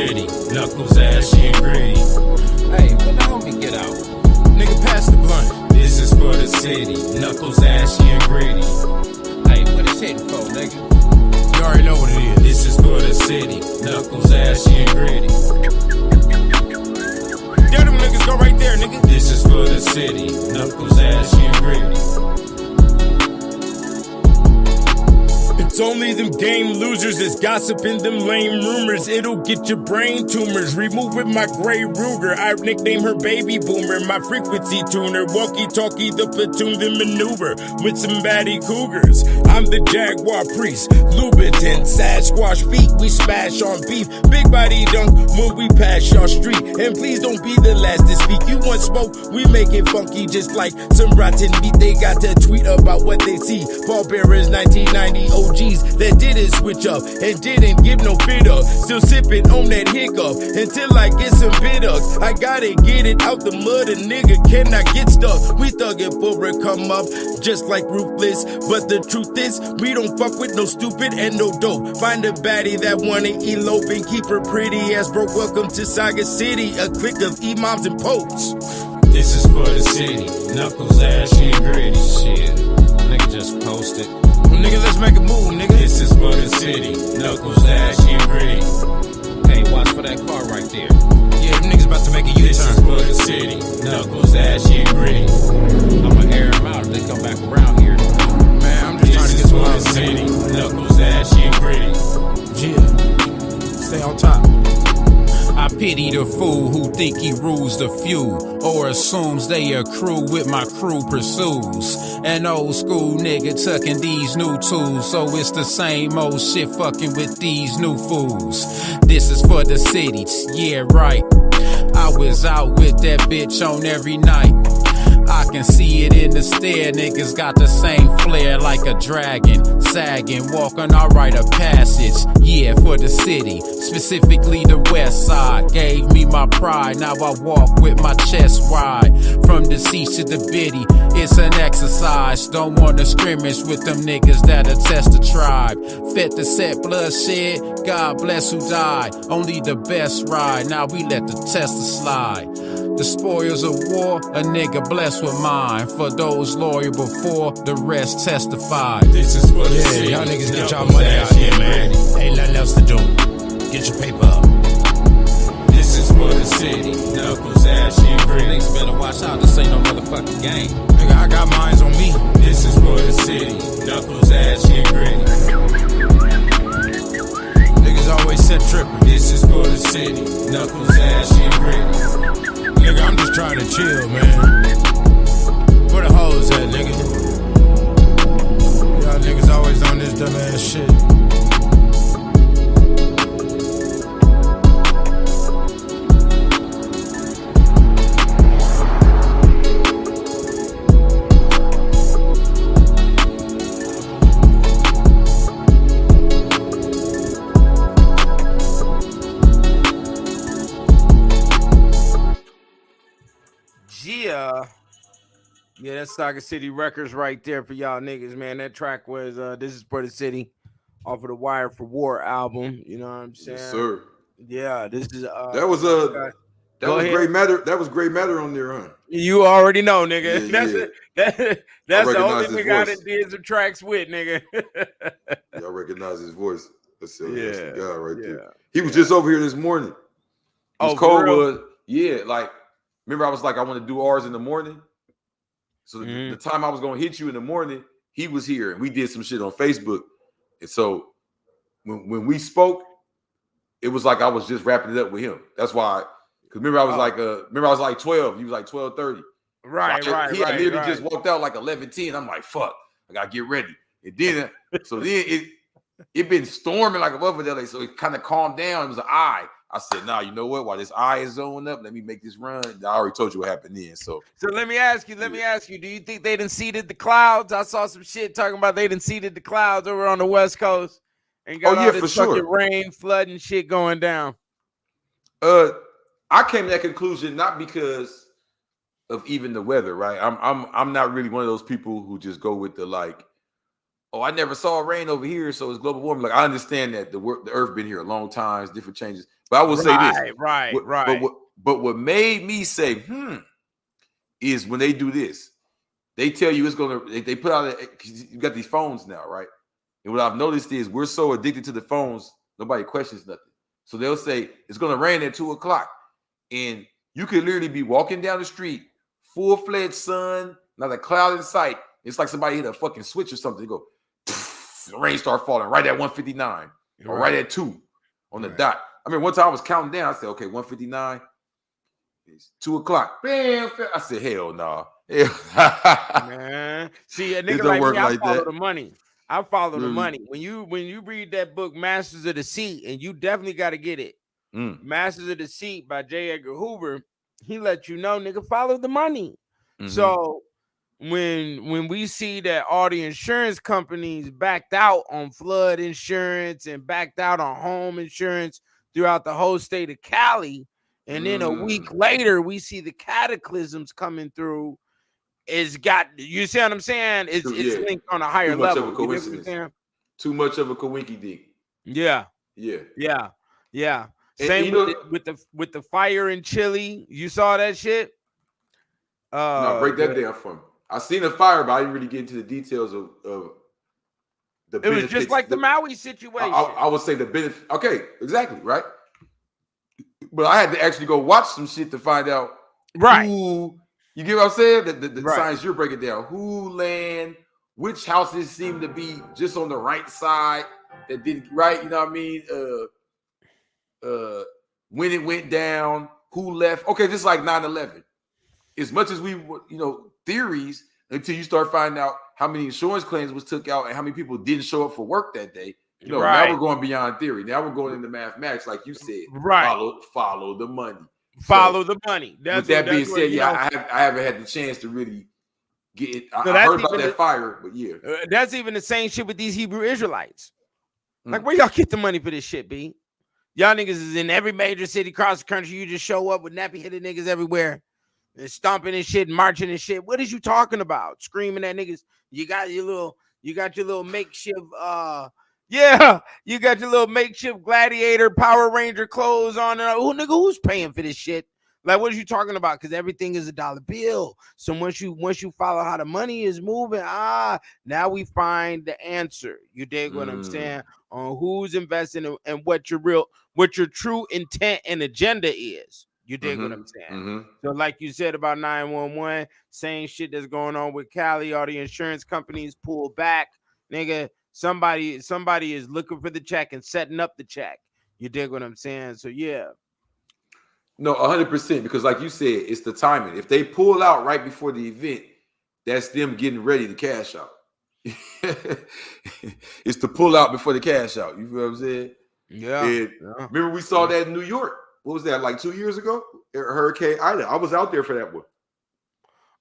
city, knuckles, ashy, and gritty. Hey, when the homie get out? Nigga, pass the blunt. This is for the city, knuckles, ashy, and gritty. Hey, what it's hitting for, nigga? You already know what it is. This is for the city, knuckles, ashy, and gritty. There them niggas go right there, nigga. This is for the city, knuckles, ashy, and gritty. It's only them game losers that's gossiping them lame rumors. It'll get your brain tumors. Remove with my gray Ruger. I nickname her Baby Boomer. My frequency tuner. Walkie-talkie, the platoon, the maneuver. With some baddie cougars. I'm the Jaguar priest. Louboutin, Sasquatch feet. We smash on beef. Big body dunk when we pass your street. And please don't be the last to speak. You want smoke? We make it funky just like some rotten meat. They got to tweet about what they see. Paul Bearers 1990 OGs that didn't switch up and didn't give no fit up. Still sipping on that hiccup until I get some bit ups. I gotta get it out the mud, a nigga cannot get stuck. We thuggin' for a come up just like Ruthless. But the truth is, we don't fuck with no stupid and no dope. Find a baddie that wanna elope and keep her pretty ass broke. Welcome to Saga City, a clique of imams and popes. This is for the city, knuckles, ashy, and gritty. Shit, nigga just posted. Nigga, let's make a move, nigga. This is for the city, knuckles, ashy, and gritty. Hey, watch for that car right there. Yeah, them niggas about to make a U-turn. This is for the city, knuckles, ashy, and gritty. I'ma air them out if they come back around here. Man, I'm just trying to get for the city, knuckles, ashy, and gritty. Yeah, stay on top. I pity the fool who think he rules the few, or assumes they a crew with my crew pursues. An old school nigga tucking these new tools, so it's the same old shit fucking with these new fools. This is for the cities, yeah right. I was out with that bitch on every night. I can see it in the stare, niggas got the same flair like a dragon, sagging, walking alright a passage, yeah, for the city, specifically the west side, gave me my pride, now I walk with my chest wide, from the seats to the biddy, it's an exercise, don't wanna scrimmage with them niggas that'll test the tribe, fed to set bloodshed, God bless who died, only the best ride, now we let the tester slide. The spoils of war, a nigga blessed with mine. For those loyal before, the rest testified. This is for the city. Y'all niggas get y'all money out here, man. Ain't nothing else to do. Get your paper up. This is for the city, knuckles, ashy, and gritty. Niggas better watch out, this ain't no motherfucking game. Nigga, I got mines on me. This is for the city, knuckles, ashy, and gritty. Niggas always said trippin'. This is for the city, knuckles, ashy, and gritty. Nigga, I'm just trying to chill, man. Where the hoes at, nigga? Y'all niggas always on this dumb ass shit. Yeah, that's Saga City Records right there for y'all niggas, man. That track was This Is For The City off of the Wire for War album. You know what I'm saying? Yes, sir. Yeah, this is that was great matter. That was great matter on there, huh? You already know, nigga. Yeah, that's the only nigga I done did some tracks with, nigga. Y'all recognize his voice. That's the guy right yeah, there. He was just over here this morning. His code was, like, remember I was like, I want to do ours in the morning. So the time I was going to hit you in the morning, he was here and we did some shit on Facebook. And so when we spoke, it was like I was just wrapping it up with him. That's why, because remember I was like 12. He was like 12:30. Right, so right. He literally just walked out like 11:10. I'm like, fuck, I gotta get ready. It didn't. So then it been storming like a motherfucker. So it kind of calmed down. It was an eye. I said, nah, you know what? While this eye is zoning up, let me make this run. I already told you what happened then. So let me ask you, do you think they done seeded the clouds? I saw some shit talking about they done seeded the clouds over on the West Coast and got all this fucking rain, flood, and shit going down. I came to that conclusion not because of even the weather, right? I'm not really one of those people who just go with the like, oh, I never saw rain over here, so it's global warming. Like, I understand that the Earth been here a long time, different changes. But I will say this. Right. But what made me say, is when they do this, they tell you it's gonna. They put out. You got these phones now, right? And what I've noticed is we're so addicted to the phones, nobody questions nothing. So they'll say it's gonna rain at 2:00, and you could literally be walking down the street, full-fledged sun, not a cloud in sight. It's like somebody hit a fucking switch or something. They go, the rain start falling right at 1:59 or right at 2 on the dot. I mean, one time I was counting down. I said, okay, 1:59. It's 2:00. Bam! I said, hell no. Nah. Man, see, a nigga like me, I follow the money. I follow the money. When you read that book, Masters of the Seat, and you definitely got to get it. Masters of the Seat by J. Edgar Hoover. He let you know, nigga, follow the money. So when we see that all the insurance companies backed out on flood insurance and backed out on home insurance throughout the whole state of Cali, and then a week later we see the cataclysms coming through, it's got, you see what I'm saying? It's linked on a higher level. Too much of a coincidence. Too much of a coinky dink. Yeah. Same with the fire in Chile. You saw that shit? No, break that down for me. I seen the fire, but I didn't really get into the details of the benefits. It was just like the Maui situation. I would say the benefit. Okay, exactly, right? But I had to actually go watch some shit to find out who, you get what I'm saying? The science you're breaking down. Who land, which houses seem to be just on the right side that didn't, right? You know what I mean? When it went down, who left. Okay, just like 9/11. As much as we, theories, until you start finding out how many insurance claims was took out and how many people didn't show up for work that day. Now we're going beyond theory. Now we're going into mathematics, like you said. Follow the money. Follow the money. With that being said, I haven't had the chance to really get it. I heard about that fire, but that's even the same shit with these Hebrew Israelites. Like, where y'all get the money for this shit, B? Y'all niggas is in every major city across the country. You just show up with nappy-headed niggas everywhere. And stomping and shit, marching and shit. What is you talking about? Screaming at niggas. You got your little makeshift you got your little makeshift gladiator Power Ranger clothes on. Who's paying for this shit? Like, what are you talking about? Because everything is a dollar bill. So once you follow how the money is moving, now we find the answer. You dig what I'm saying? On who's investing and what your true intent and agenda is. You dig what I'm saying? So like you said about 911, same shit that's going on with Cali. All the insurance companies pull back. Nigga, somebody is looking for the check and setting up the check. You dig what I'm saying? So yeah. No, 100%, because like you said, it's the timing. If they pull out right before the event, that's them getting ready to cash out. It's to pull out before the cash out. You feel what I'm saying? Yeah. Remember we saw that in New York. What was that, like 2 years ago? Hurricane Ida. I was out there for that one.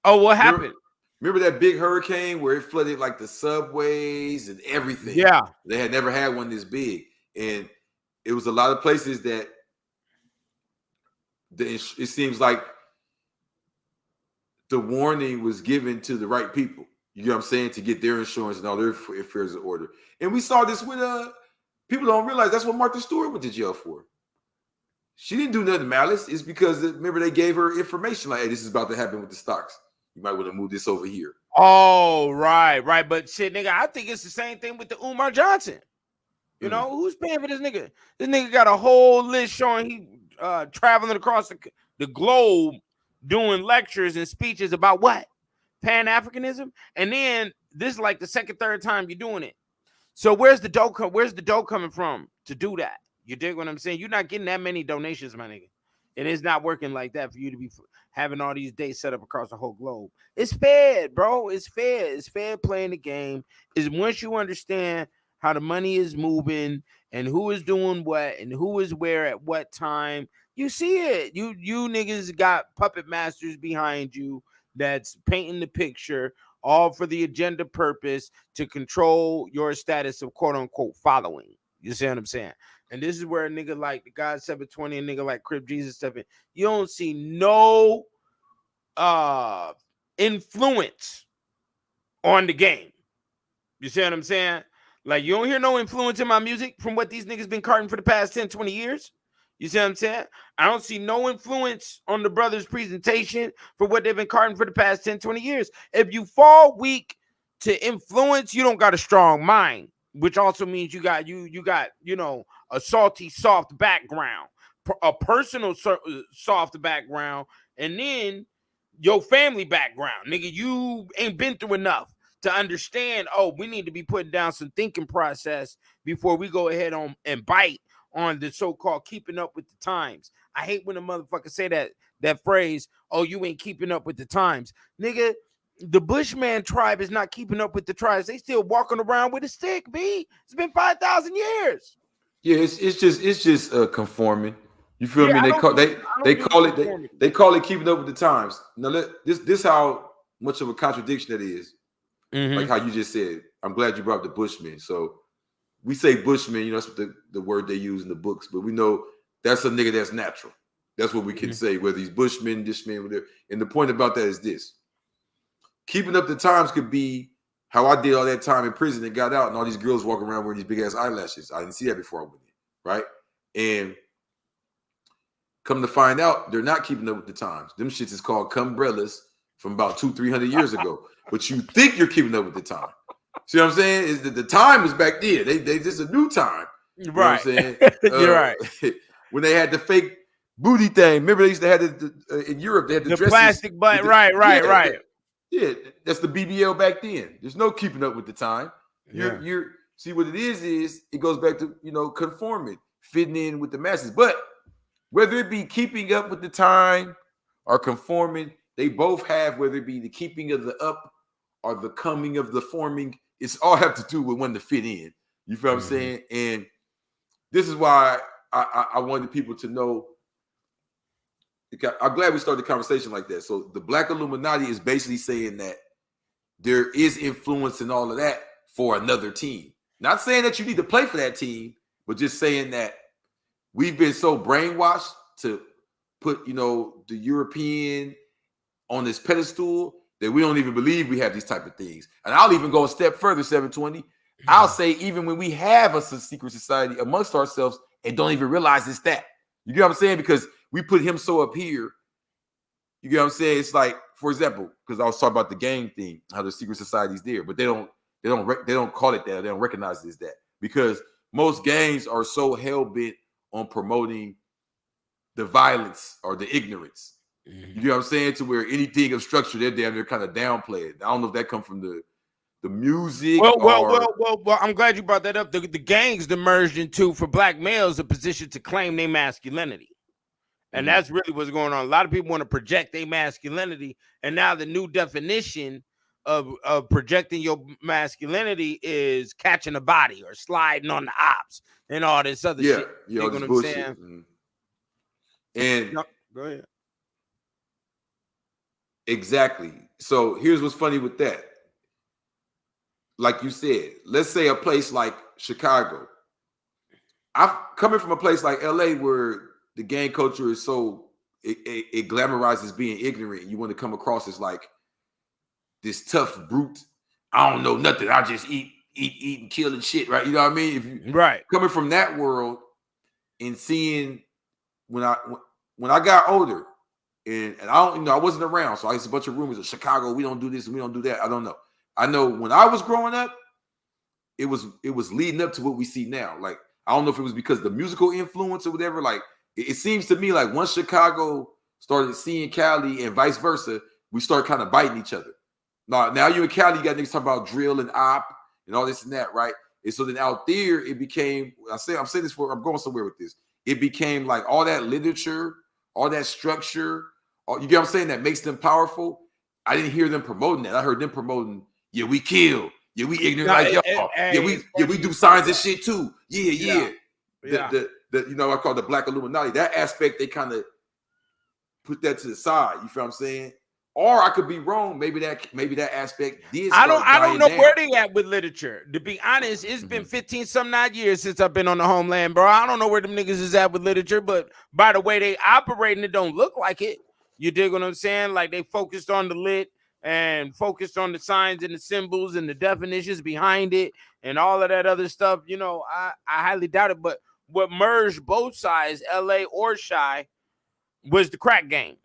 Oh, what happened? Remember that big hurricane where it flooded like the subways and everything? Yeah. They had never had one this big. And it was a lot of places that it seems like the warning was given to the right people. You know what I'm saying? To get their insurance and all their affairs in order. And we saw this with people don't realize that's what Martha Stewart went to jail for. She didn't do nothing malice. It's because, remember, they gave her information like, hey, this is about to happen with the stocks. You might want to move this over here. Oh, right. But shit, nigga, I think it's the same thing with the Umar Johnson. You know, who's paying for this nigga? This nigga got a whole list showing he traveling across the globe doing lectures and speeches about what? Pan-Africanism? And then this is like the second, third time you're doing it. So where's the dough coming from to do that? You dig what I'm saying? You're not getting that many donations, my nigga. It is not working like that for you to be having all these days set up across the whole globe. It's fair, bro. It's fair. It's fair playing the game. Is once you understand how the money is moving and who is doing what and who is where at what time, you see it. You niggas got puppet masters behind you that's painting the picture, all for the agenda purpose to control your status of quote unquote following. You see what I'm saying? And this is where a nigga like the God 720, a nigga like Crip Jesus stepping. You don't see no influence on the game. You see what I'm saying? Like, you don't hear no influence in my music from what these niggas been carting for the past 10, 20 years. You see what I'm saying? I don't see no influence on the brothers' presentation for what they've been carting for the past 10, 20 years. If you fall weak to influence, you don't got a strong mind, which also means you got, you know, a salty, soft background, a personal soft background, and then your family background. Nigga, you ain't been through enough to understand, oh, we need to be putting down some thinking process before we go ahead on and bite on the so-called keeping up with the times. I hate when a motherfucker say that phrase, oh, you ain't keeping up with the times. Nigga, the Bushman tribe is not keeping up with the tribes. They still walking around with a stick, B. It's been 5,000 years. Yeah, it's just conforming. You feel me? They call it keeping up with the times. Now this how much of a contradiction that is. Mm-hmm. Like how you just said. I'm glad you brought up the Bushmen. So we say Bushman, you know, that's what the word they use in the books, but we know that's a nigga that's natural. That's what we can say, whether he's Bushman, Dishman, whatever. And the point about that is this. Keeping up the times could be how I did all that time in prison and got out, and all these girls walking around wearing these big ass eyelashes. I didn't see that before I went in, right? And come to find out, they're not keeping up with the times. Them shits is called cumbrellas from about 200-300 years ago. But you think you're keeping up with the time. See what I'm saying? Is that the time was back then. They just a new time. You right. know what I'm saying? You're right. When they had the fake booty thing. Remember they used to have in Europe, they had the dresses, plastic butt. Right. Yeah, that's the BBL back then. There's no keeping up with the time. You're see what it is it goes back to, you know, conforming, fitting in with the masses. But whether it be keeping up with the time or conforming, they both have, whether it be the keeping of the up or the coming of the forming, it's all have to do with when to fit in. You feel what I'm saying? And this is why I wanted people to know. I'm glad we started the conversation like that. So the Black Illuminati is basically saying that there is influence in all of that for another team. Not saying that you need to play for that team, but just saying that we've been so brainwashed to put, you know, the European on this pedestal that we don't even believe we have these type of things. And I'll even go a step further, 720. I'll say even when we have a secret society amongst ourselves and don't even realize it's that. You get what I'm saying? Because we put him so up here. You get what I'm saying? It's like, for example, because I was talking about the gang thing, how the secret society's there, but they don't call it that. They don't recognize it as that because most gangs are so hell bent on promoting the violence or the ignorance. You know what I'm saying? To where anything of structure, they're kind of downplayed. I don't know if that comes from the music. Well, I'm glad you brought that up. The gangs merged into, for black males, a position to claim their masculinity. And that's really what's going on. A lot of people want to project their masculinity. And now the new definition of projecting your masculinity is catching a body or sliding on the ops and all this other shit. You know what I'm saying? And go ahead. Exactly. So here's what's funny with that. Like you said, let's say a place like Chicago. I'm coming from a place like LA where the gang culture is so it glamorizes being ignorant. You want to come across as like this tough brute. I don't know nothing. I just eat and kill and shit, right? You know what I mean? If you coming from that world and seeing when I got older and I don't, you know, I wasn't around, so I used a bunch of rumors of Chicago. We don't do this and we don't do that. I don't know. I know when I was growing up, it was leading up to what we see now. Like I don't know if it was because of the musical influence or whatever. Like it seems to me like once Chicago started seeing Cali and vice versa, we start kind of biting each other. Now you in Cali, you got niggas talking about drill and op and all this and that, right? And so then out there, it became, I'm saying this I'm going somewhere with this. It became like all that literature, all that structure, you get what I'm saying, that makes them powerful. I didn't hear them promoting that. I heard them promoting, yeah, we kill. Yeah, we ignorant like y'all. We do signs and shit too. Yeah. The you know, I call it the Black Illuminati. That aspect, they kind of put that to the side. You feel what I'm saying? Or I could be wrong. Maybe that aspect did. I don't know where they at with literature. To be honest, it's been 15 some odd years since I've been on the homeland, bro. I don't know where them niggas is at with literature, but by the way they operating, it don't look like it. You dig what I'm saying? Like they focused on the lit, and focused on the signs and the symbols and the definitions behind it and all of that other stuff, you know, I highly doubt it. But what merged both sides, LA or Chi, was the crack game.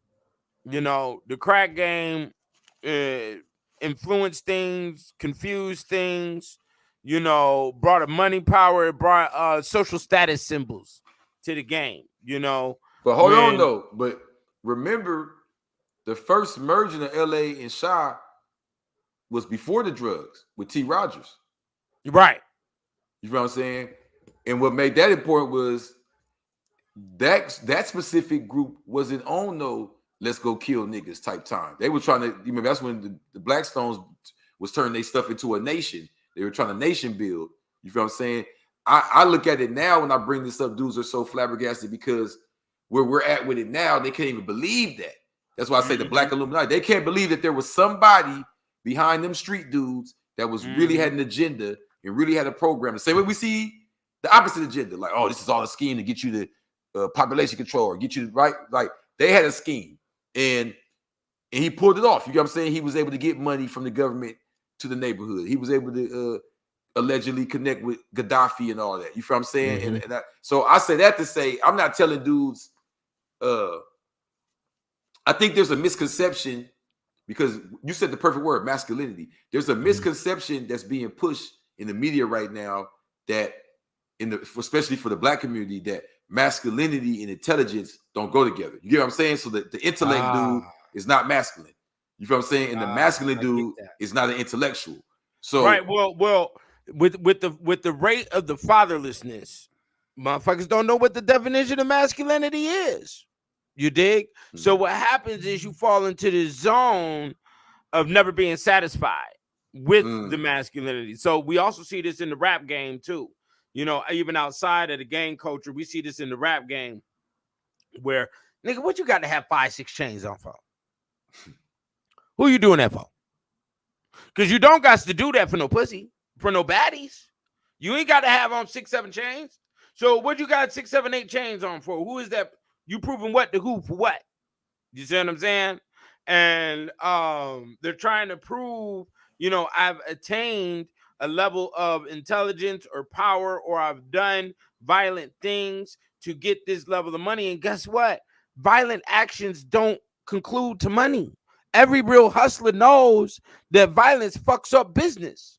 You know, the crack game influenced things, confused things, you know, brought a money power, it brought social status symbols to the game, you know. But hold on though. But remember, the first merging of LA and Chi was before the drugs with T. Rogers. Right. You know what I'm saying? And what made that important was that specific group wasn't on no let's go kill niggas type time. They were trying to, you remember, that's when the Blackstones was turning their stuff into a nation. They were trying to nation build. You feel what I'm saying? I look at it now when I bring this up, dudes are so flabbergasted because where we're at with it now, they can't even believe that. That's why I say the Black Illuminati. They can't believe that there was somebody behind them street dudes that was really had an agenda and really had a program. The same way we see the opposite agenda, like, oh, this is all a scheme to get you to population control or get you to, right? Like, they had a scheme. And he pulled it off. You know what I'm saying? He was able to get money from the government to the neighborhood. He was able to allegedly connect with Gaddafi and all that. You feel what I'm saying? So I say that to say, I'm not telling dudes, I think there's a misconception because you said the perfect word, masculinity. There's a misconception that's being pushed in the media right now that especially for the Black community, that masculinity and intelligence don't go together. You get what I'm saying? So that the intellect dude is not masculine. You feel what I'm saying? And the masculine dude is not an intellectual. So right. Well, with the rate of the fatherlessness, motherfuckers don't know what the definition of masculinity is. You dig? So what happens is you fall into the zone of never being satisfied with the masculinity. So we also see this in the rap game too. You know, even outside of the gang culture, we see this in the rap game where, nigga, what you got to have 5-6 chains on for? Who you doing that for? Because you don't got to do that for no pussy, for no baddies. You ain't got to have on 6-7 chains. So what you got 6-7-8 chains on for? Who is that? You proving what to who for what? You see what I'm saying? And they're trying to prove, you know, I've attained a level of intelligence or power, or I've done violent things to get this level of money. And guess what? Violent actions don't conclude to money. Every real hustler knows that violence fucks up business.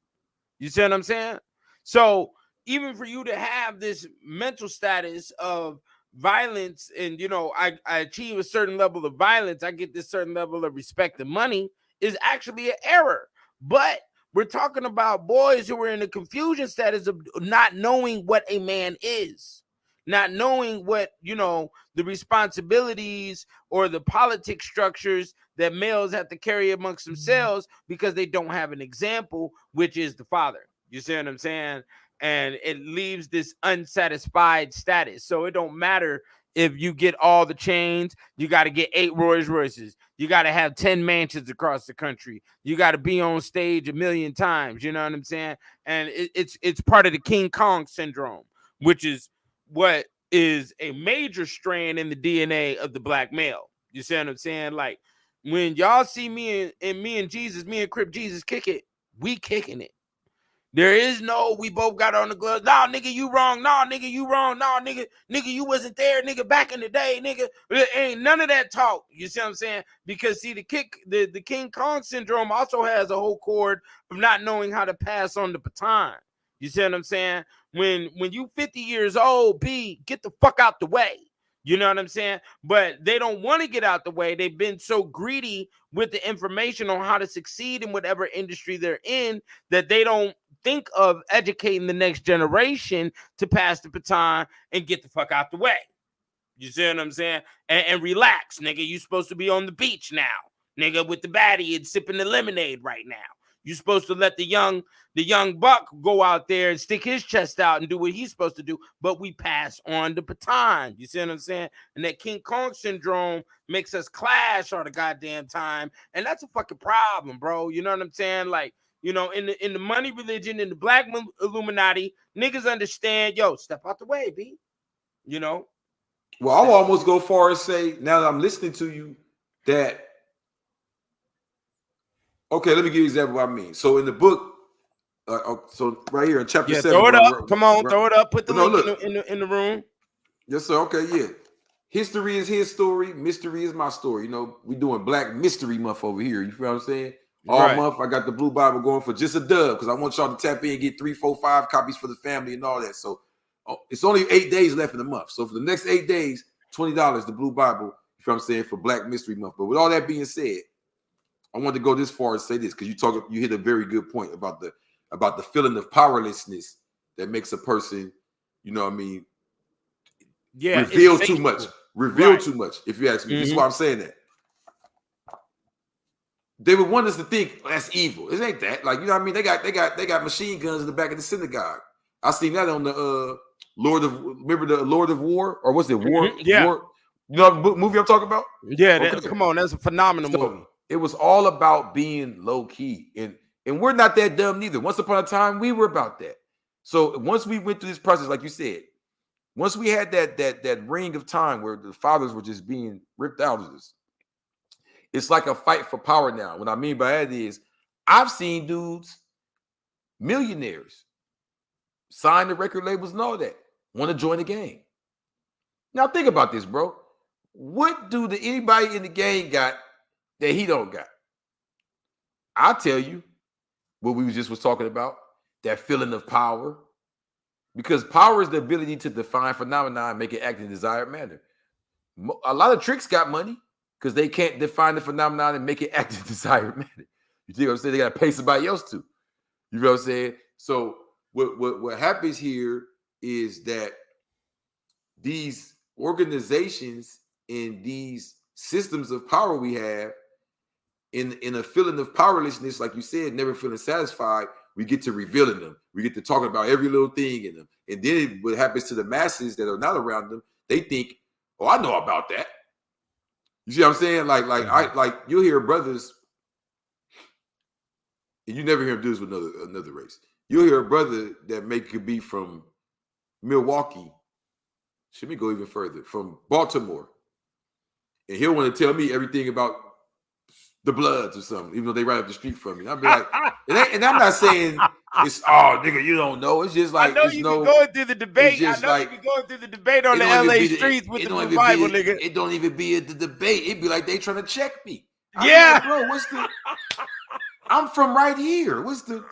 You see what I'm saying? So even for you to have this mental status of violence and, you know, I achieve a certain level of violence, I get this certain level of respect and money, is actually an error. But we're talking about boys who are in the confusion status of not knowing what a man is, not knowing what, you know, the responsibilities or the politic structures that males have to carry amongst themselves because they don't have an example, which is the father. You see what I'm saying? And it leaves this unsatisfied status. So it don't matter if you get all the chains, you got to get 8 Rolls Royces. You got to have 10 mansions across the country. You got to be on stage 1,000,000 times. You know what I'm saying? And it's part of the King Kong syndrome, which is what is a major strand in the DNA of the Black male. You see what I'm saying? Like when y'all see me and Jesus, me and Crip Jesus kick it, we kicking it. There is no, we both got on the gloves. No, nigga, you wrong. No, nigga, you wrong. No, nigga, you wasn't there, nigga, back in the day, nigga. There ain't none of that talk. You see what I'm saying? Because see, the King Kong syndrome also has a whole cord of not knowing how to pass on the baton. You see what I'm saying? When you 50 years old, get the fuck out the way. You know what I'm saying? But they don't want to get out the way. They've been so greedy with the information on how to succeed in whatever industry they're in that they don't think of educating the next generation to pass the baton and get the fuck out the way. You see what I'm saying? And relax, nigga. You supposed to be on the beach now, nigga, with the baddie and sipping the lemonade right now. You're supposed to let the young buck go out there and stick his chest out and do what he's supposed to do, but we pass on the baton. You see what I'm saying? And that King Kong syndrome makes us clash all the goddamn time, and that's a fucking problem, bro. You know what I'm saying? Like, you know, in the money religion, in the Black Illuminati, niggas understand, yo, step out the way, B. You know? Well, I'll almost go far as say, now that I'm listening to you, that Okay, let me give you an example of what I mean. So in the book, so right here in chapter 7. Throw it up. Come on, throw it up. Put the link in the room. Yes, sir. Okay, yeah. History is his story. Mystery is my story. You know, we doing Black Mystery Month over here. You feel what I'm saying? All month, I got the Blue Bible going for just a dub because I want y'all to tap in and get 3, 4, 5 copies for the family and all that. So it's only 8 days left in the month. So for the next 8 days, $20, the Blue Bible, you feel what I'm saying, for Black Mystery Month. But with all that being said, I want to go this far and say this because you hit a very good point about the feeling of powerlessness that makes a person, you know what I mean, reveal too much. Reveal too much, if you ask me. This is why I'm saying that. They would want us to think that's evil. It ain't that. Like, you know what I mean? They got machine guns in the back of the synagogue. I seen that on the remember the Lord of War? Or what's it? War? Yeah. War? You know the movie I'm talking about? Yeah, come on, that's a phenomenal movie. It was all about being low key. And we're not that dumb neither. Once upon a time, we were about that. So once we went through this process, like you said, once we had that ring of time where the fathers were just being ripped out of us, it's like a fight for power now. What I mean by that is I've seen dudes, millionaires, sign the record labels and all that, want to join the gang. Now think about this, bro. What do anybody in the gang got that he don't got? I'll tell you what we just was talking about, that feeling of power. Because power is the ability to define phenomena and make it act in a desired manner. A lot of tricks got money because they can't define the phenomenon and make it act in a desired manner. You see what I'm saying? They got to pay somebody else to. You know what I'm saying? So what happens here is that these organizations and these systems of power we have, in a feeling of powerlessness, like you said, never feeling satisfied, we get to revealing them. We get to talking about every little thing in them. And then what happens to the masses that are not around them, they think, oh, I know about that. You see what I'm saying? Like you'll hear brothers, and you never hear them do this with another race. You'll hear a brother that could be from Milwaukee. Should we go even further? From Baltimore. And he'll want to tell me everything about the Bloods or something, even though they right up the street from me. And I'll be like, and I'm not saying it's, oh, nigga, you don't know. It's just like, I know you be going through the debate. I know you be going through the debate on the LA streets with the revival, nigga. It don't even be the debate. It'd be like they trying to check me. Yeah. Like, bro, I'm from right here. What's the...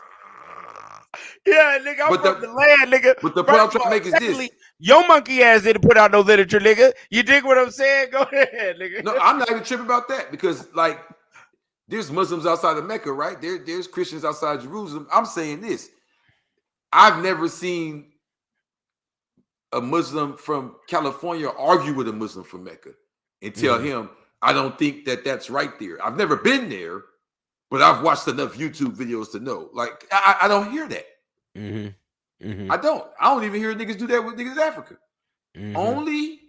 Yeah, nigga, I'm from the land, nigga. But the point I'm trying to make is this. Your monkey ass didn't put out no literature, nigga. You dig what I'm saying? Go ahead, nigga. No, I'm not even tripping about that because, like, there's Muslims outside of Mecca, right? There's Christians outside Jerusalem. I'm saying this. I've never seen a Muslim from California argue with a Muslim from Mecca and tell him, I don't think that that's right there. I've never been there, but I've watched enough YouTube videos to know. Like, I don't hear that. I don't even hear niggas do that with niggas in Africa. Only,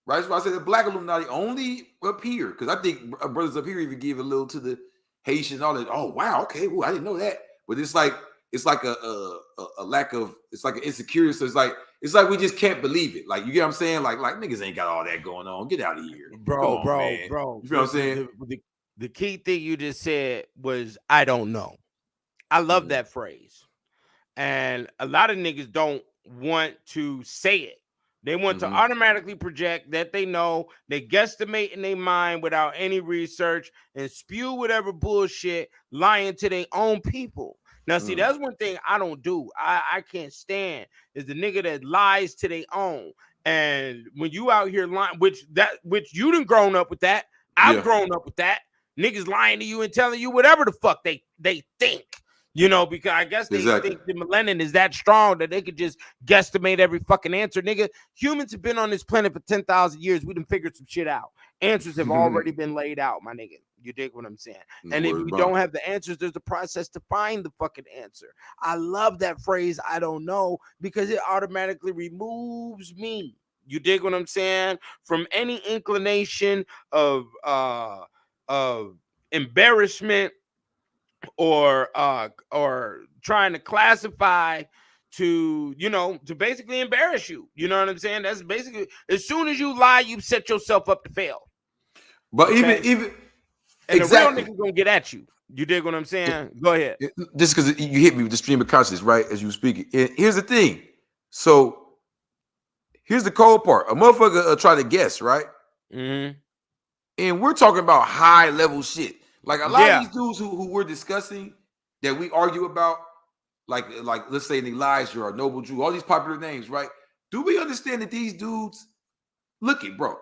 right? That's why I said the Black Illuminati only up here, because I think brothers up here even give a little to the Haitian and all that. Oh wow, okay, well, I didn't know that. But it's like a lack of, it's like an insecurity. So it's like we just can't believe it. Like, you get what I'm saying? Like niggas ain't got all that going on. Get out of here, bro. You feel what I'm saying? The key thing you just said was, I don't know. I love that phrase. And a lot of niggas don't want to say it. They want to automatically project that they know. They guesstimate in their mind without any research and spew whatever bullshit, lying to their own people. Now, see, that's one thing I don't do. I can't stand is the nigga that lies to their own. And when you out here lying, which you done grown up with that. I've grown up with that. Niggas lying to you and telling you whatever the fuck they think. You know, because I guess they think the melanin is that strong that they could just guesstimate every fucking answer. Nigga, humans have been on this planet for 10,000 years. We done figured some shit out. Answers have already been laid out, my nigga. You dig what I'm saying? And if you don't have the answers, there's a process to find the fucking answer. I love that phrase, I don't know, because it automatically removes me. You dig what I'm saying? From any inclination of embarrassment or trying to classify to basically embarrass you. You know what I'm saying? That's basically, as soon as you lie, you set yourself up to fail. But even And exactly. the real nigga gonna get at you. You dig what I'm saying? Go ahead. Just because you hit me with the stream of consciousness, right, as you were speaking. And here's the thing. So here's the cold part. A motherfucker try to guess, right? Mm-hmm. And we're talking about high level shit. Like a lot of these dudes who we're discussing that we argue about, like let's say an Elijah or a Noble Drew, all these popular names, right? Do we understand that these dudes, look it, bro,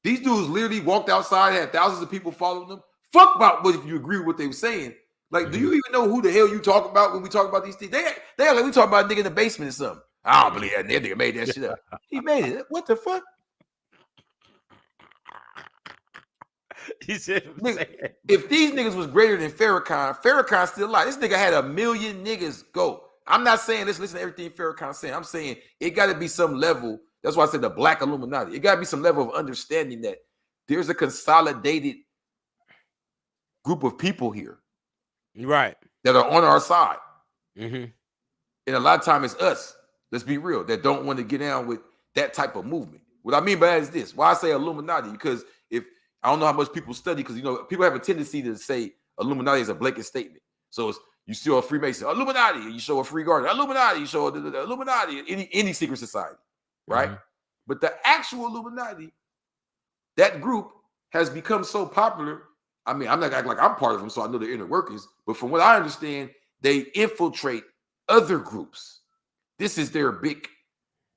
these dudes literally walked outside, had thousands of people following them. Fuck about what if you agree with what they were saying. Like, do you even know who the hell you talk about when we talk about these things? They are like we talk about a nigga in the basement or something. I don't believe that nigga made that shit up. He made it. What the fuck? He said, nigga, if these niggas was greater than Farrakhan's still alive. This nigga had 1 million niggas go. I'm not saying listen to everything Farrakhan's saying. I'm saying it got to be some level. That's why I said the Black Illuminati. It got to be some level of understanding that there's a consolidated group of people here, right, that are on our side. Mm-hmm. And a lot of time it's us, let's be real, that don't want to get down with that type of movement. What I mean by that is this. Why I say Illuminati, because if I don't know how much people study, because people have a tendency to say Illuminati is a blanket statement. So it's, you see a Freemason, Illuminati, you show a Free Garden, Illuminati, you show the Illuminati, any secret society, right? Mm-hmm. But the actual Illuminati, that group has become so popular. I mean, I'm not acting like I'm part of them, so I know the inner workings. But from what I understand, they infiltrate other groups. This is their big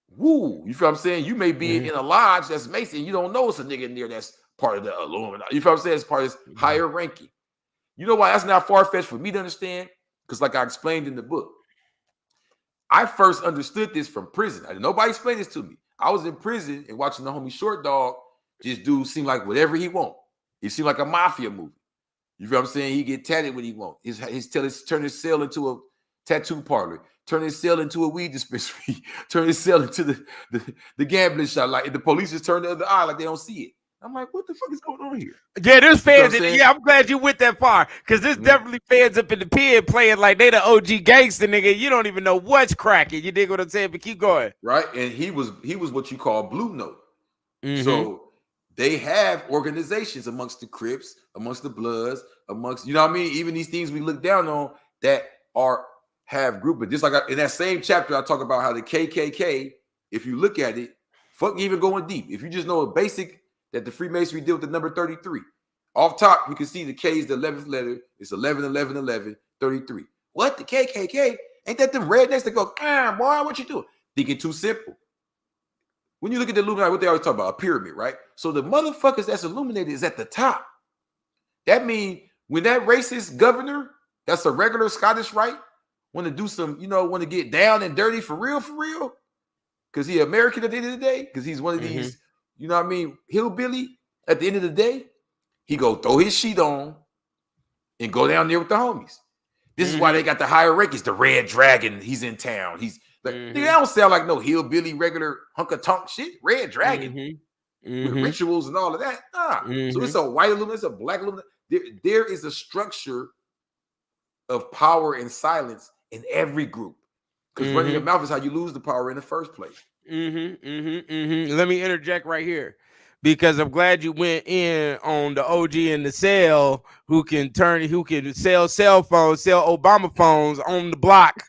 woo. You feel what I'm saying? You may be in a lodge that's Mason. You don't know it's a nigga in there that's part of the Illuminati. You feel what I'm saying? It's part of this higher ranking. You know why that's not far-fetched for me to understand? Because like I explained in the book, I first understood this from prison. Nobody explained this to me. I was in prison and watching the homie Short Dog just do seem like whatever he want. He seemed like a mafia movie. You feel what I'm saying? He get tatted when he want. Turn his cell into a tattoo parlor. Turn his cell into a weed dispensary. Turn his cell into the gambling shop. Like the police just turn the other eye like they don't see it. I'm like, what the fuck is going on here? Yeah, there's fans. I'm glad you went that far, because there's definitely fans up in the pen playing like they the OG gangster nigga. You don't even know what's cracking. You dig what I'm saying? But keep going. Right, and he was what you call Blue Note. Mm-hmm. So they have organizations amongst the Crips, amongst the Bloods, amongst, you know what I mean? Even these things we look down on that have group. But just like in that same chapter, I talk about how the KKK, if you look at it, fuck even going deep. If you just know a basic that the Freemasonry deal with the number 33. Off top, you can see the K is the 11th letter. It's 11, 11, 11, 33. What? The KKK? Ain't that them rednecks that go, boy, what you doing? Thinking too simple. When you look at the Illuminati, what they always talk about, a pyramid, right? So the motherfuckers that's illuminated is at the top. That means when that racist governor, that's a regular Scottish right, want to do some, want to get down and dirty for real, because he American at the end of the day, because he's one of these, you know what I mean, hillbilly, at the end of the day, he go throw his sheet on and go down there with the homies. This is why they got the higher rankings. The Red Dragon, he's in town. He's like, they don't sound like no hillbilly, regular hunk of tonk shit. Red Dragon with rituals and all of that. So it's a white Illuminati, it's a black Illuminati. There is a structure of power and silence in every group. Because running your mouth is how you lose the power in the first place. Let me interject right here, because I'm glad you went in on the OG in the cell who can sell cell phones, sell Obama phones on the block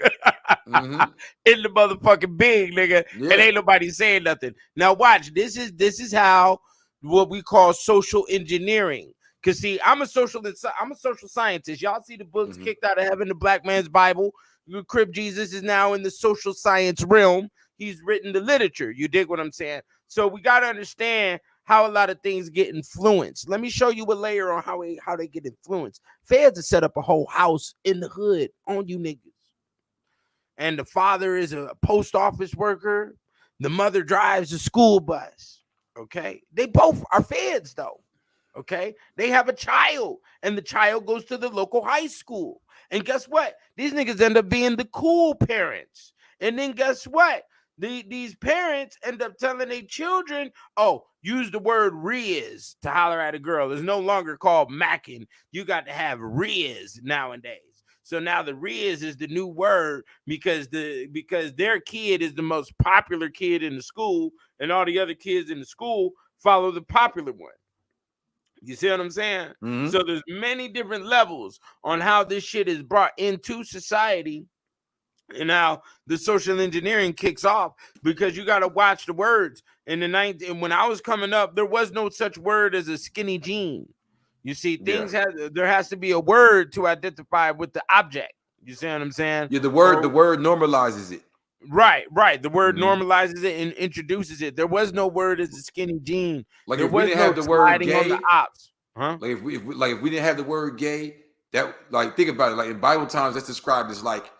in the motherfucking big nigga, and ain't nobody saying nothing. Now watch, this is how what we call social engineering. Cause see, I'm a social scientist. Y'all see the books Kicked Out of Heaven, the Black Man's Bible. Crip Jesus is now in the social science realm. He's written the literature. You dig what I'm saying? So we got to understand how a lot of things get influenced. Let me show you a layer on how they get influenced. Feds have set up a whole house in the hood on you niggas. And the father is a post office worker. The mother drives a school bus. Okay? They both are feds though. Okay? They have a child, and the child goes to the local high school. And guess what? These niggas end up being the cool parents. And then guess what? These parents end up telling their children, use the word Riz to holler at a girl. It's no longer called macking. You got to have Riz nowadays. So now the Riz is the new word because their kid is the most popular kid in the school, and all the other kids in the school follow the popular one. You see what I'm saying? Mm-hmm. So there's many different levels on how this shit is brought into society and how the social engineering kicks off, because you got to watch the words. In the 90s, and when I was coming up, there was no such word as a skinny jean. You see, there has to be a word to identify with the object. You see what I'm saying? Yeah, the word normalizes it. Right. The word normalizes it and introduces it. There was no word as a skinny jean. Like there if we was didn't no have the word gay, on the ops. Huh? Like if we didn't have the word gay, that, like, think about it. Like in Bible times, that's described as like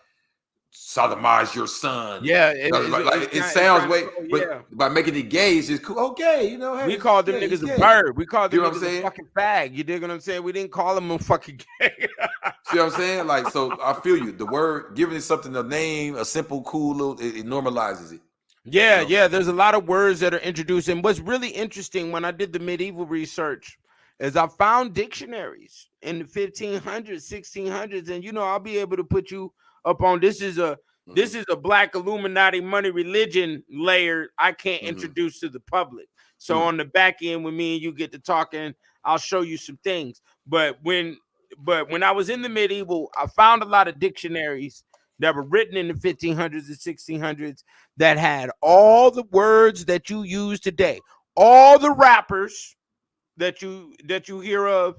sodomize your son. Yeah, it sounds way, but by making it gay, it's just cool. Okay, you know, hey, we called them niggas a bird. We called them niggas a fucking fag. You dig what I'm saying? We didn't call them a fucking gay. See what I'm saying? Like, so I feel you. The word, giving it something, a name, a simple, cool little, it normalizes it. Yeah, there's a lot of words that are introduced. And what's really interesting when I did the medieval research is I found dictionaries in the 1500s, 1600s, and I'll be able to put you up on this is a black Illuminati money religion layer I can't introduce to the public. So on the back end, when me and you get to talking, I'll show you some things. But when I was in the medieval, I found a lot of dictionaries that were written in the 1500s and 1600s that had all the words that you use today, all the rappers that you hear of,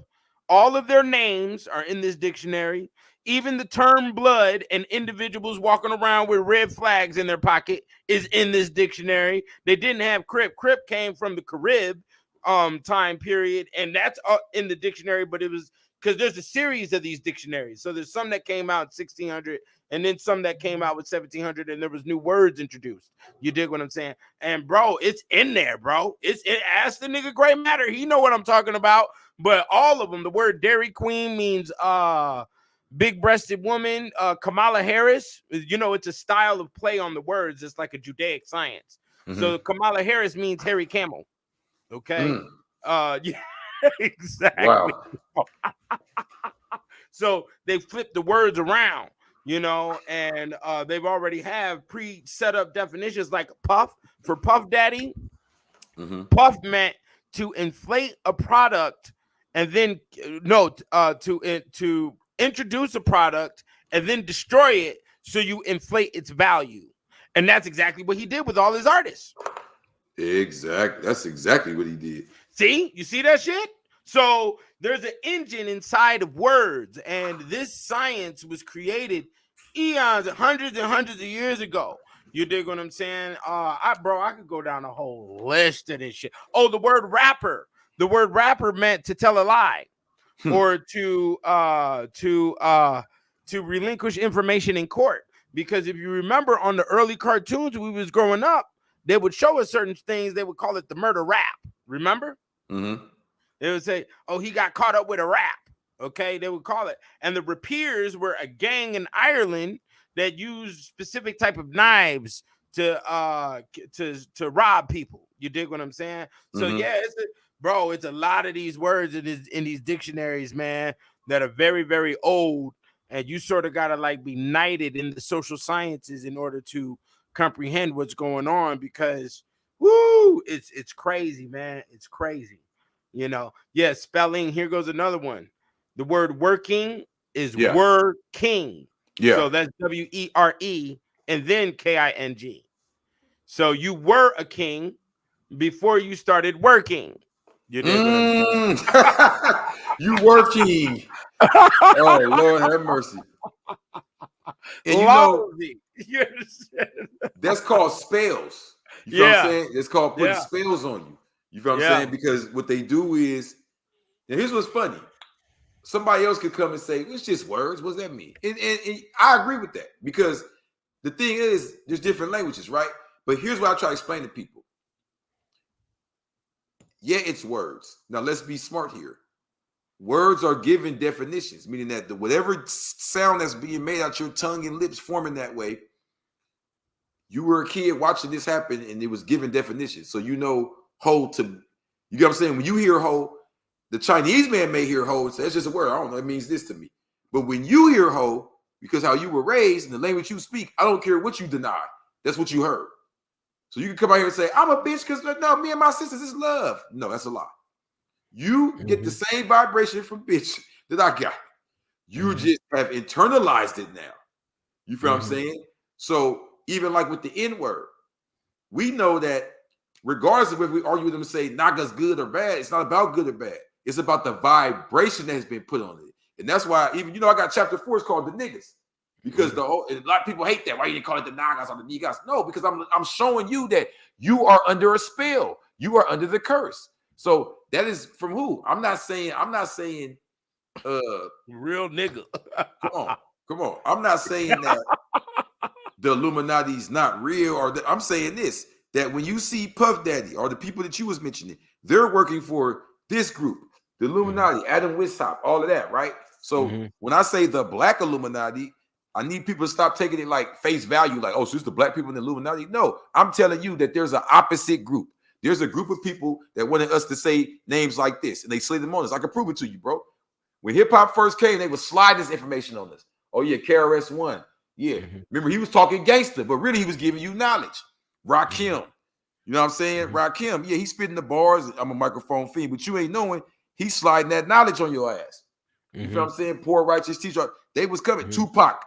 all of their names are in this dictionary. Even the term blood and individuals walking around with red flags in their pocket is in this dictionary. They didn't have Crip. Crip came from the Carib time period, and that's in the dictionary, but it was because there's a series of these dictionaries. So there's some that came out in 1600 and then some that came out with 1700, and there was new words introduced. You dig what I'm saying? And bro, it's in there, bro. Ask the nigga Gray Matter. He know what I'm talking about. But all of them, the word Dairy Queen means big-breasted woman. Kamala Harris, it's a style of play on the words. It's like a Judaic science. So Kamala Harris means hairy camel. Okay. Yeah, exactly. Wow. So they flip the words around, and they've already have pre-set up definitions like puff for Puff Daddy. Puff meant to inflate a product and then to introduce a product and then destroy it so you inflate its value. And that's exactly what he did with all his artists. Exactly. That's exactly what he did. See? You see that shit? So there's an engine inside of words, and this science was created eons, hundreds and hundreds of years ago. You dig what I'm saying? I could go down a whole list of this shit. Oh, the word rapper. The word rapper meant to tell a lie or to relinquish information in court. Because if you remember on the early cartoons we was growing up, they would show us certain things. They would call it the murder rap. Remember? They would say, oh, he got caught up with a rap. Okay, they would call it. And the rapiers were a gang in Ireland that used specific type of knives to rob people. You dig what I'm saying? So yeah, it's a lot of these words in these dictionaries, man, that are very, very old, and you sort of gotta like be knighted in the social sciences in order to comprehend what's going on, because it's crazy, man. It's crazy. Yeah, spelling. Here goes another one. The word working is working. Yeah. So that's W-E-R-E and then K-I-N-G. So you were a king before you started working. You did. You working. Oh, Lord have mercy. And that's called spells. You know what I'm saying? It's called putting spells on you. You know what I'm saying? Because what they do is, and here's what's funny. Somebody else could come and say, it's just words. What does that mean? And I agree with that, because the thing is, there's different languages, right? But here's what I try to explain to people. Yeah, it's words. Now, let's be smart here. Words are given definitions, meaning that whatever sound that's being made out your tongue and lips forming that way, you were a kid watching this happen and it was given definitions. So ho to, you get what I'm saying? When you hear ho, the Chinese man may hear ho and say, it's just a word. I don't know. It means this to me. But when you hear ho, because how you were raised and the language you speak, I don't care what you deny. That's what you heard. So you can come out here and say, I'm a bitch because no, me and my sisters is love. No, that's a lie. You get the same vibration from bitch that I got. You just have internalized it now. You feel what I'm saying? So even like with the N-word, we know that regardless of if we argue with them and say Naga's good or bad, it's not about good or bad. It's about the vibration that has been put on it. And that's why even, I got chapter 4 is called the niggas. Because a lot of people hate that. Why you didn't call it the Nagas or the niggas? No, because I'm showing you that you are under a spell. You are under the curse. So that is from who? I'm not saying real nigga. Come on. I'm not saying that the Illuminati is not real, or I'm saying this, that when you see Puff Daddy or the people that you was mentioning, they're working for this group, the Illuminati, Adam Weishaupt, all of that, right? So when I say the Black Illuminati, I need people to stop taking it like face value, like, oh, so it's the black people in the Illuminati. No, I'm telling you that there's an opposite group. There's a group of people that wanted us to say names like this, and they slid them on us. I can prove it to you, bro. When hip hop first came, they would slide this information on us. Oh yeah, KRS-One. Yeah, remember he was talking gangster, but really he was giving you knowledge. Rakim, you know what I'm saying? Rakim, yeah, he's spitting the bars. I'm a microphone fiend, but you ain't knowing he's sliding that knowledge on your ass. You feel what I'm saying? Poor righteous teacher. They was coming. Tupac,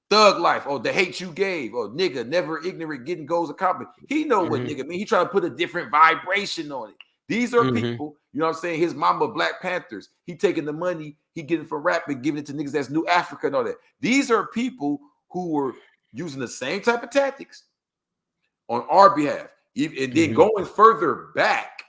Thug Life. Oh, the hate you gave. Oh, nigga, never ignorant, getting goals accomplished. He know what nigga mean. He trying to put a different vibration on it. These are people, you know what I'm saying? His mama, Black Panthers. He taking the money he getting from rap and giving it to niggas that's New Africa and all that. These are people who were using the same type of tactics on our behalf. And then going further back,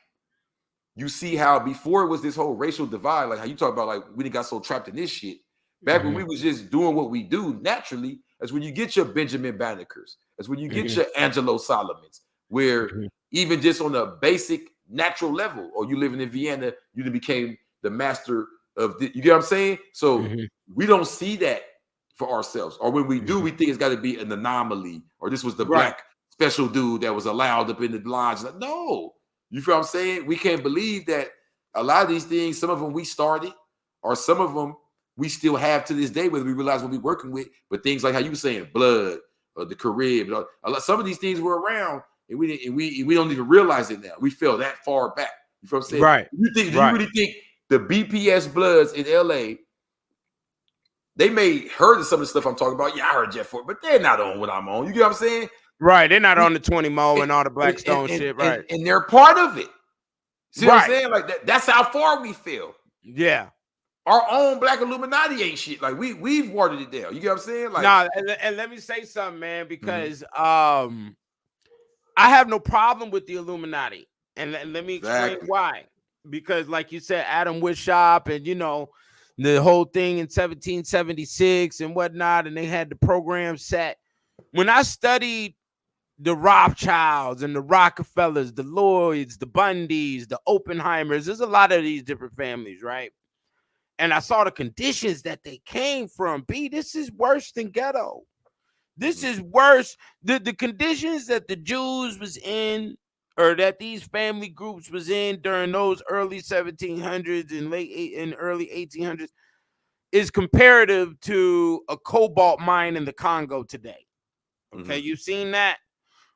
you see how before it was this whole racial divide, like how you talk about, like we didn't got so trapped in this shit. Back when we was just doing what we do naturally, that's when you get your Benjamin Bannekers. That's when you get your Angelo Solomons, where even just on a basic natural level, or you living in Vienna, you then became the master of the, you get what I'm saying? So we don't see that for ourselves. Or when we do, we think it's got to be an anomaly, or this was the black special dude that was allowed up in the lodge. Like, no, you feel what I'm saying? We can't believe that a lot of these things, some of them we started, or some of them we still have to this day, whether we realize what we're working with. But things like how you were saying, blood, or the Caribbean, some of these things were around, and we don't even realize it now. We fell that far back. You feel what I'm saying? Right. Do you really think the BPS Bloods in LA, they may heard of some of the stuff I'm talking about? Yeah, I heard Jeff Ford, but they're not on what I'm on. You get what I'm saying? Right. They're not on the 20 Mo and all the Blackstone shit. Right. And they're part of it. See what I'm saying? Like that's how far we feel. Yeah. Our own Black Illuminati ain't shit. Like we've watered it down. You get what I'm saying? Like, nah, and let me say something, man, because I have no problem with the Illuminati, and let me explain why. Because, like you said, Adam Weishaupt, and the whole thing in 1776 and whatnot, and they had the program set. When I studied the Rothschilds and the Rockefellers, the Lloyds, the Bundys, the Oppenheimers, there's a lot of these different families, right? And I saw the conditions that they came from. This is worse than ghetto. This is worse. The conditions that the Jews was in, or that these family groups was in during those early 1700s and early 1800s is comparative to a cobalt mine in the Congo today. Okay, you've seen that?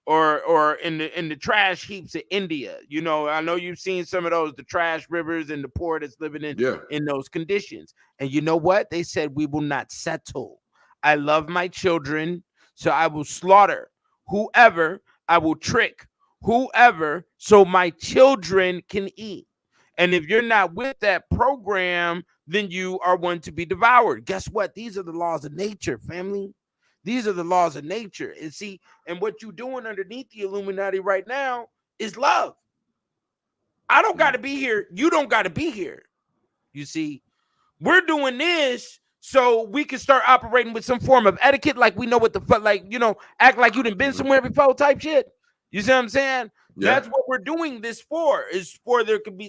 Or in the trash heaps of India. I know you've seen some of those, the trash rivers and the poor that's living in those conditions. And you know what? They said, we will not settle. I love my children, so I will slaughter whoever, I will trick whoever, so my children can eat. And if you're not with that program, then you are one to be devoured. Guess what? These are the laws of nature, family. These are the laws of nature. And see, and what you're doing underneath the Illuminati right now is love. I don't got to be here. You don't got to be here. You see, we're doing this so we can start operating with some form of etiquette, like we know what the fuck, like, act like you done been somewhere before type shit. You see what I'm saying? Yeah. That's what we're doing this for, is for there could be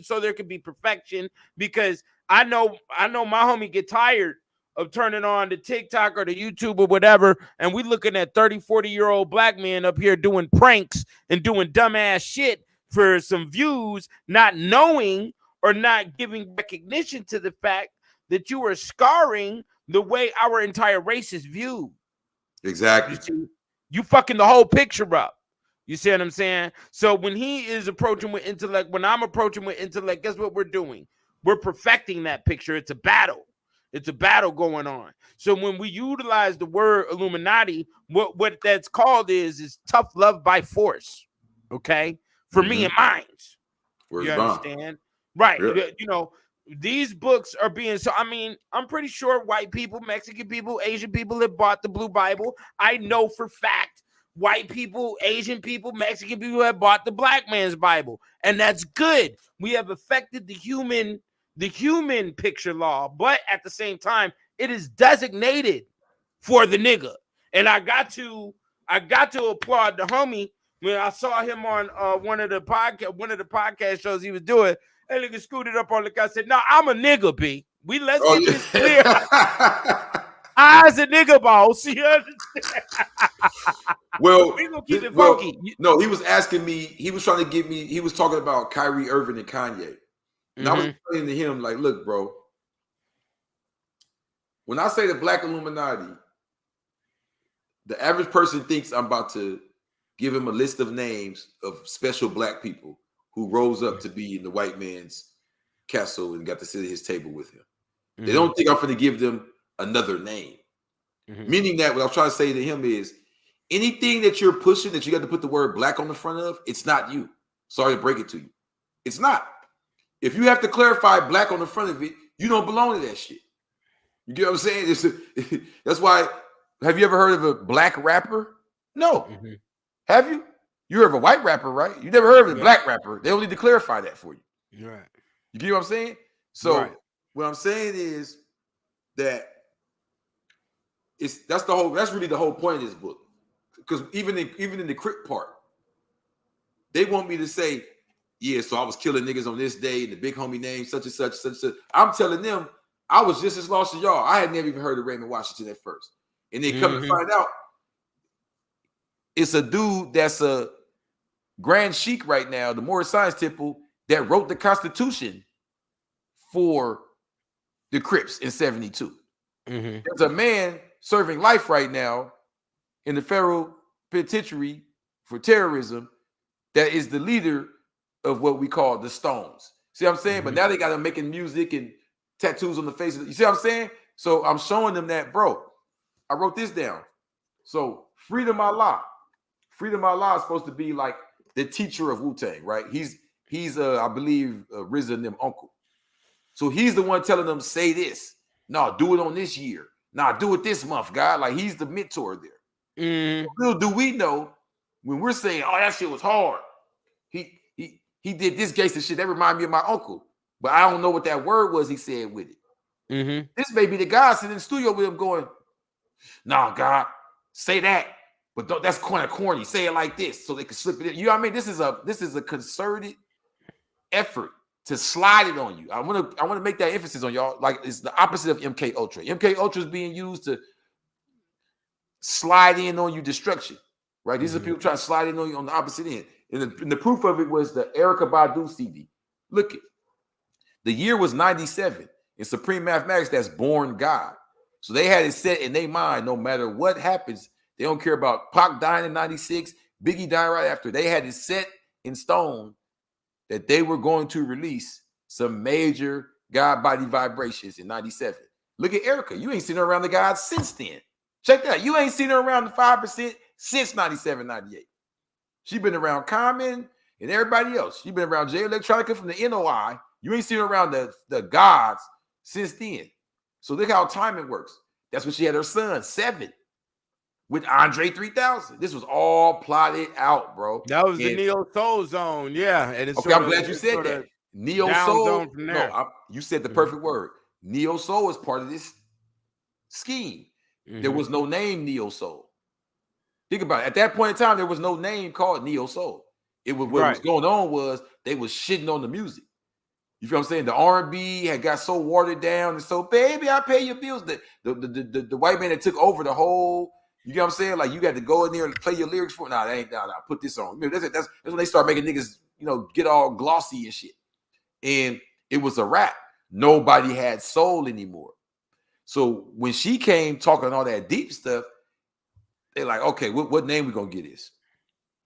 perfection, because I know my homie get tired of turning on the TikTok or the YouTube or whatever, and we looking at 30, 40-year-old black men up here doing pranks and doing dumbass shit for some views, not knowing or not giving recognition to the fact that you are scarring the way our entire race is viewed. Exactly. You fucking the whole picture up. You see what I'm saying? So when he is approaching with intellect, when I'm approaching with intellect, guess what we're doing? we're perfecting that picture. It's a battle. It's a battle going on. So when we utilize the word Illuminati, what that's called is tough love by force. Okay, for me and mine. You understand? Right. Yeah. You know, these books are being so. I mean, I'm pretty sure white people, Mexican people, Asian people have bought the Blue Bible. I know for fact white people, Asian people, Mexican people have bought the Black Man's Bible, and that's good. We have affected the human picture law, but at the same time, it is designated for the nigga. And I got to applaud the homie when I saw him on one of the podcast shows he was doing. That nigga scooted up on the guy and said, "No, I'm a nigga, B. Let's get this clear. I's a nigga, boss. You understand?" Well, we gonna keep it funky. No, he was asking me. He was trying to get me. He was talking about Kyrie Irving and Kanye. And I was explaining to him, like, look, bro, when I say the Black Illuminati, the average person thinks I'm about to give him a list of names of special Black people who rose up to be in the white man's castle and got to sit at his table with him. They don't think I'm going to give them another name. Meaning that what I was trying to say to him is anything that you're pushing that you got to put the word Black on the front of, it's not you. Sorry to break it to you. It's not. If you have to clarify Black on the front of it, you don't belong to that shit. You get what I'm saying? That's why. Have you ever heard of a Black rapper? No. Have you? You heard of a white rapper, right? You never heard of a Black rapper. They only need to clarify that for you. Right. You get what I'm saying? So what I'm saying is that that's really the whole point of this book. Because even in the Crip part, they want me to say, yeah, so I was killing niggas on this day and the big homie name, such and such, such and such. I'm telling them I was just as lost as y'all. I had never even heard of Raymond Washington at first. And they come to find out it's a dude that's a Grand Sheik right now, the Moorish Science Temple, that wrote the Constitution for the Crips in 72. There's a man serving life right now in the federal penitentiary for terrorism that is the leader of what we call the Stones. See what I'm saying? But now they got them making music and tattoos on the face. You see what I'm saying? So I'm showing them that, bro. I wrote this down. So Freedom Allah. Freedom Allah is supposed to be like the teacher of Wu-Tang, right? He's I believe RZA and them uncle. So he's the one telling them, say this. No, do it on this year. Nah, do it this month, God. Like he's the mentor there. Little do we know when we're saying, oh, that shit was hard. He did this gangster shit. That reminded me of my uncle. But I don't know what that word was he said with it. This may be the guy sitting in the studio with him going, nah, God, say that. But that's kind of corny. Say it like this so they can slip it in. You know what I mean? This is a concerted effort to slide it on you. I want to make that emphasis on y'all. Like it's the opposite of MK Ultra. MK Ultra is being used to slide in on you destruction. Right? These are people trying to slide in on you on the opposite end. And the proof of it was the Erykah Badu CD. Look, the year was 97. In Supreme Mathematics, that's Born God. So they had it set in their mind, no matter what happens, they don't care about Pac dying in 96, Biggie dying right after. They had it set in stone that they were going to release some major God body vibrations in 97. Look at Erykah. You ain't seen her around the gods since then. Check that out. You ain't seen her around the 5% since 97, 98. She been around Common and everybody else. She been around Jay Electronica from the NOI. You ain't seen her around the gods since then. So look how timing works. That's when she had her son, 7, with Andre 3000. This was all plotted out, bro. That was the Neo Soul Zone, yeah. And it's okay, I'm glad you said that. Neo Soul. No, you said the perfect word. Neo Soul is part of this scheme. There was no name Neo Soul. Think about it. At that point in time, there was no name called Neo Soul. It was what was going on was they was shitting on the music. You feel what I'm saying? The R&B had got so watered down and so, baby, I pay your bills. The white man that took over the whole, you get what I'm saying? Like you got to go in there and play your lyrics for. Nah, that ain't. Nah, put this on. That's when they start making niggas, get all glossy and shit. And it was a rap. Nobody had soul anymore. So when she came talking all that deep stuff, they're like, okay, what name we gonna get this?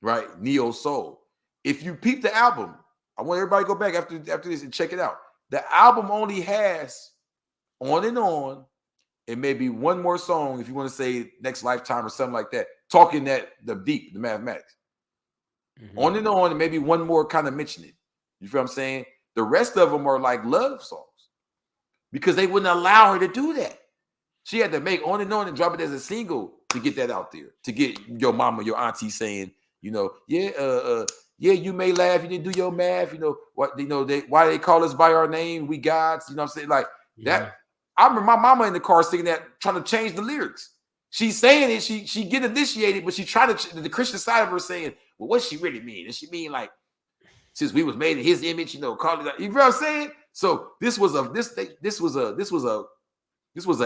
Right? Neo Soul. If you peep the album, I want everybody to go back after this and check it out. The album only has On and On, and maybe one more song, if you want to say Next Lifetime or something like that, talking that the deep, the mathematics. On and On, and maybe one more kind of mentioning. You feel what I'm saying? The rest of them are like love songs because they wouldn't allow her to do that. She had to make On and On and drop it as a single to get that out there, to get your mama, your auntie saying, you know, yeah, you may laugh, you didn't do your math, you know, what, you know, why they call us by our name, we gods, you know what I'm saying? Like that. I remember my mama in the car singing that, trying to change the lyrics. She's saying it, she get initiated, but she tried to, the Christian side of her saying, well, what she really mean? Does she mean like, since we was made in his image, you know, call it that, you know what I'm saying? So this was an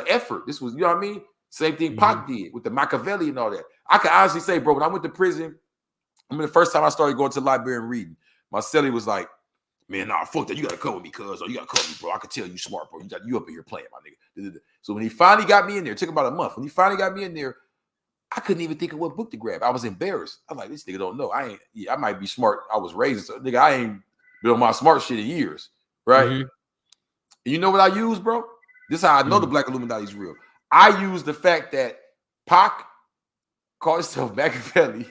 effort. This was, you know what I mean? Same thing Pac did with the Machiavelli and all that. I can honestly say, bro, when I went to prison, I mean, the first time I started going to the library and reading, my cellie was like, man, nah, fuck that. You gotta come with me, cuz, or you gotta come with me, bro. I could tell you smart, bro. You up in here playing, my nigga. So when he finally got me in there, it took about a month. When he finally got me in there, I couldn't even think of what book to grab. I was embarrassed. I'm like, this nigga don't know. I might be smart. I was raised, so nigga, I ain't been on my smart shit in years, right? And you know what I use, bro? This is how I know the Black Illuminati is real. I use the fact that Pac called himself Machiavelli,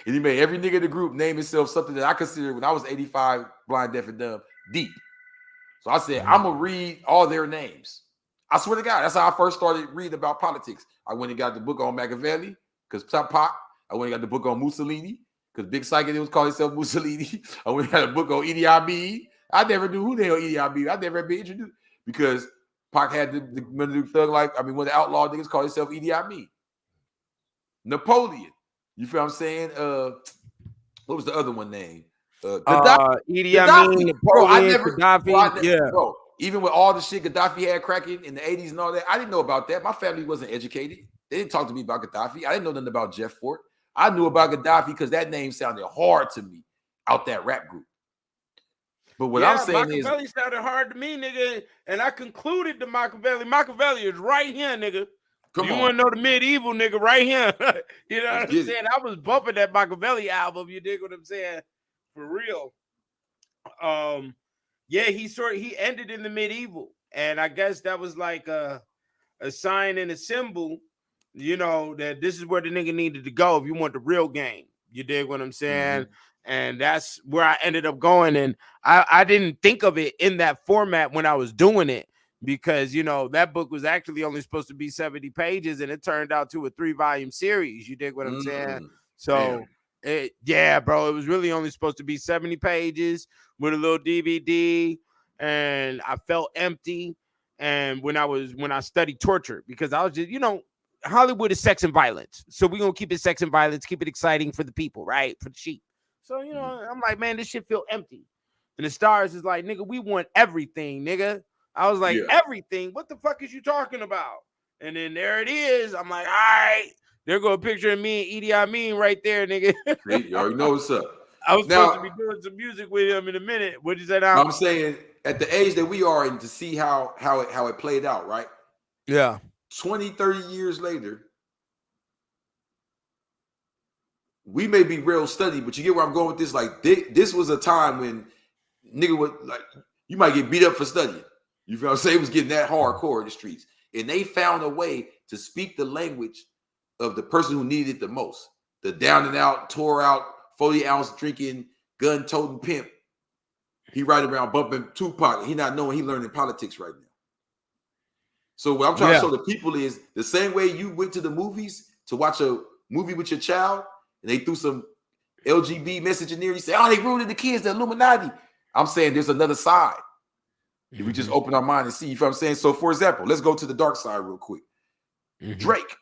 and he made every nigga in the group name himself something that I considered when I was 85, blind, deaf, and dumb, deep. So I said, I'm gonna read all their names. I swear to God, that's how I first started reading about politics. I went and got the book on Machiavelli, because Pac. I went and got the book on Mussolini, because Big Psyche was calling himself Mussolini. I went and got a book on Idi Amin. I never knew who the hell Idi Amin. I never been introduced, because Pac had the thug life. I mean, when the outlaw niggas called himself Idi Amin. Napoleon. You feel what I'm saying? What was the other one name? Gaddafi. Idi Amin, Napoleon, Gaddafi. Bro, even with all the shit Gaddafi had cracking in the 80s and all that, I didn't know about that. My family wasn't educated. They didn't talk to me about Gaddafi. I didn't know nothing about Jeff Fort. I knew about Gaddafi because that name sounded hard to me out that rap group. But what I'm saying is, Machiavelli sounded hard to me, nigga, and I concluded the Machiavelli. Machiavelli is right here, nigga. You want to know the medieval nigga right here? You know what I'm saying? I was bumping that Machiavelli album. You dig what I'm saying? For real. Yeah, he ended in the medieval, and I guess that was like a sign and a symbol, you know, that this is where the nigga needed to go if you want the real game. You dig what I'm saying? And that's where I ended up going. And I didn't think of it in that format when I was doing it, because, you know, that book was actually only supposed to be 70 pages and it turned out to a 3-volume series. You dig what I'm saying? So, yeah, bro, it was really only supposed to be 70 pages with a little DVD. And I felt empty. And when I studied torture, because I was just, you know, Hollywood is sex and violence. So we're going to keep it sex and violence, keep it exciting for the people, right? For the sheep. So, you know, I'm like, man, this shit feel empty. And the stars is like, nigga, we want everything, nigga. I was like, everything? What the fuck is you talking about? And then there it is. I'm like, all right. There go a picture of me and Idi Amin right there, nigga. You already know what's up. I was supposed to be doing some music with him in a minute. What'd you say now? I'm saying at the age that we are, and to see how it played out, right? Yeah. 20, 30 years later, we may be real studied, but you get where I'm going with this. Like, this was a time when nigga would, like, you might get beat up for studying. You feel what I'm saying? It was getting that hardcore in the streets. And they found a way to speak the language of the person who needed it the most. The down and out, tore out, 40-ounce drinking, gun-toting pimp. He right around bumping Tupac. He not knowing he learning politics right now. So what I'm trying to show the people is the same way you went to the movies to watch a movie with your child, and they threw some LGBT message in there. You say, oh, they ruining the kids, the Illuminati. I'm saying there's another side. If we just open our mind and see, you feel what I'm saying? So, for example, let's go to the dark side real quick. Drake.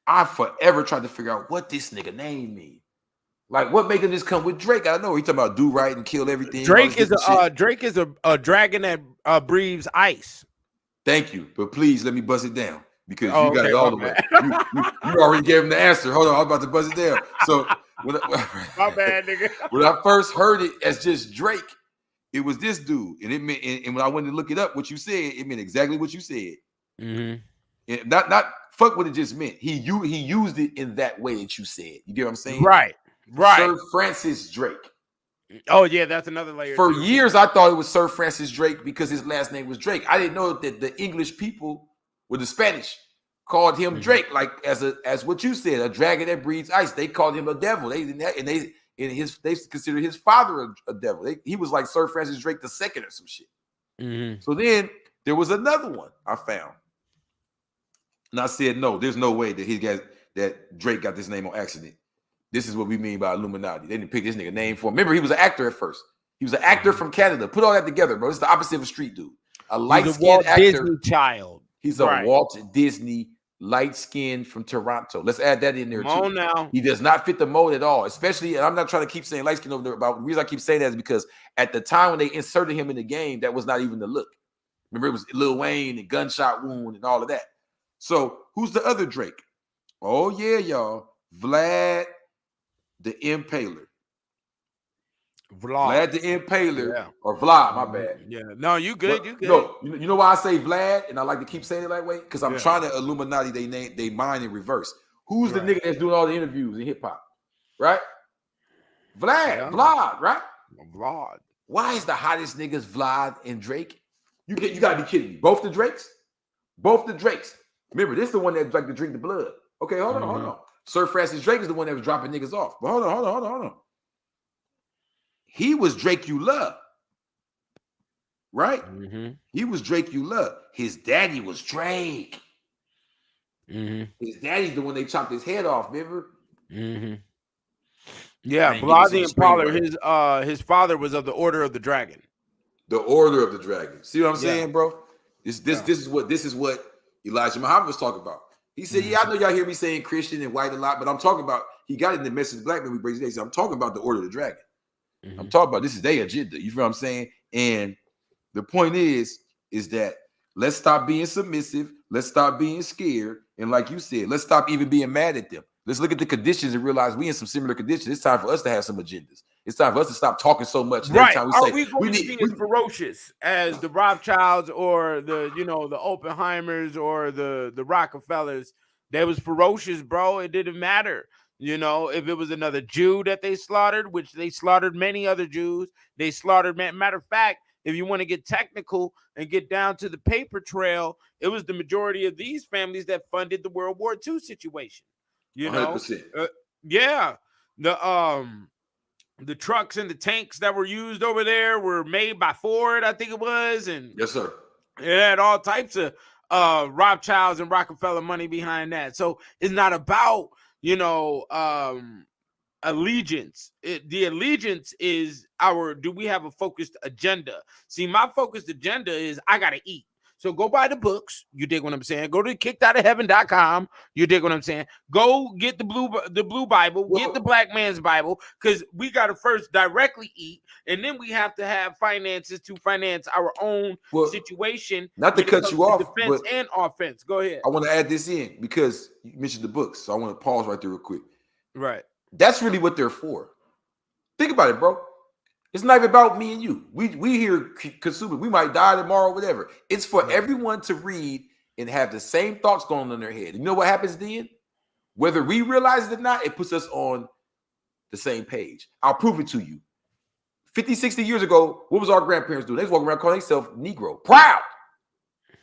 I forever tried to figure out what this nigga name mean. Like, what make him just come with Drake? I know he talking about do right and kill everything. Drake is a dragon that breathes ice. Thank you, but please let me bust it down because you got it all the way. You already gave him the answer. Hold on, I was about to bust it down. So, my bad, nigga. When I first heard it as just Drake, it was this dude, and it meant. And when I went to look it up, what you said, it meant exactly what you said. And not fuck what it just meant. He used it in that way that you said. You get what I'm saying? Right. Sir Francis Drake. Oh yeah, that's another layer. For too. years, I thought it was Sir Francis Drake because his last name was Drake. I didn't know that the English people with the Spanish called him Drake, like as what you said, a dragon that breathes ice. They called him a devil. They considered his father a devil. He was like Sir Francis Drake II or some shit. So then there was another one I found, and I said, no, there's no way that Drake got this name on accident. This is what we mean by Illuminati. They didn't pick this nigga name for him. Remember, he was an actor at first. He was an actor from Canada. Put all that together, bro. It's the opposite of a street dude. A light-skinned actor. Disney child. He's a Walt Disney light-skinned from Toronto. Let's add that in there, too. Now. He does not fit the mold at all, especially, and I'm not trying to keep saying light-skinned over there, but the reason I keep saying that is because at the time when they inserted him in the game, that was not even the look. Remember, it was Lil Wayne and gunshot wound and all of that. So who's the other Drake? Oh, yeah, y'all. Vlad the Impaler. Vlad the Impaler, or Vlad, my bad. Yeah, no, you good, you good. No, you know why I say Vlad, and I like to keep saying it that way? Because I'm trying to Illuminati they mind in reverse. Who's the nigga that's doing all the interviews in hip-hop? Right? Vlad, right? Vlad. Why is the hottest niggas Vlad and Drake? You gotta be kidding me. Both the Drakes? Both the Drakes. Remember, this is the one that like to drink the blood. Okay, hold on. Sir Francis Drake is the one that was dropping niggas off. But hold on. He was Drake you love. Right? He was Drake you love. His daddy was Drake. His daddy's the one they chopped his head off, remember? Yeah, Vlad the Impaler, his father was of the Order of the Dragon. The Order of the Dragon. See what I'm saying, bro? This is what Elijah Muhammad was talking about. He said, I know y'all hear me saying Christian and white a lot, but I'm talking about, he got it in the message Black Man We Break Today. So I'm talking about the Order of the Dragon. I'm talking about this is their agenda. You feel what I'm saying? And the point is that let's stop being submissive. Let's stop being scared. And like you said, let's stop even being mad at them. Let's look at the conditions and realize we in some similar conditions. It's time for us to have some agendas. It's time for us to stop talking so much. Right? Are we going to be as ferocious as the Rothschilds or the Oppenheimers or the Rockefellers? They was ferocious, bro. It didn't matter. If it was another Jew that they slaughtered, which they slaughtered many other Jews, they slaughtered. Matter of fact, if you want to get technical and get down to the paper trail, it was the majority of these families that funded the World War II situation. 100%. The trucks and the tanks that were used over there were made by Ford, I think it was, and yes, sir. It had all types of Rothschilds and Rockefeller money behind that. So it's not about allegiance. The allegiance is do we have a focused agenda? See, my focused agenda is I gotta eat. So go buy the books. You dig what I'm saying? Go to kickedoutofheaven.com. You dig what I'm saying? Go get the blue Bible, get the Black Man's Bible, because we got to first directly eat, and then we have to have finances to finance our own situation. Not to cut you off, defense and offense. Go ahead. I want to add this in because you mentioned the books, so I want to pause right there real quick. Right. That's really what they're for. Think about it, bro. It's not even about me and you. We here consuming. We might die tomorrow, whatever. It's for everyone to read and have the same thoughts going on in their head. You know what happens then? Whether we realize it or not, it puts us on the same page. I'll prove it to you. 50, 60 years ago, what was our grandparents doing? They was walking around calling themselves Negro.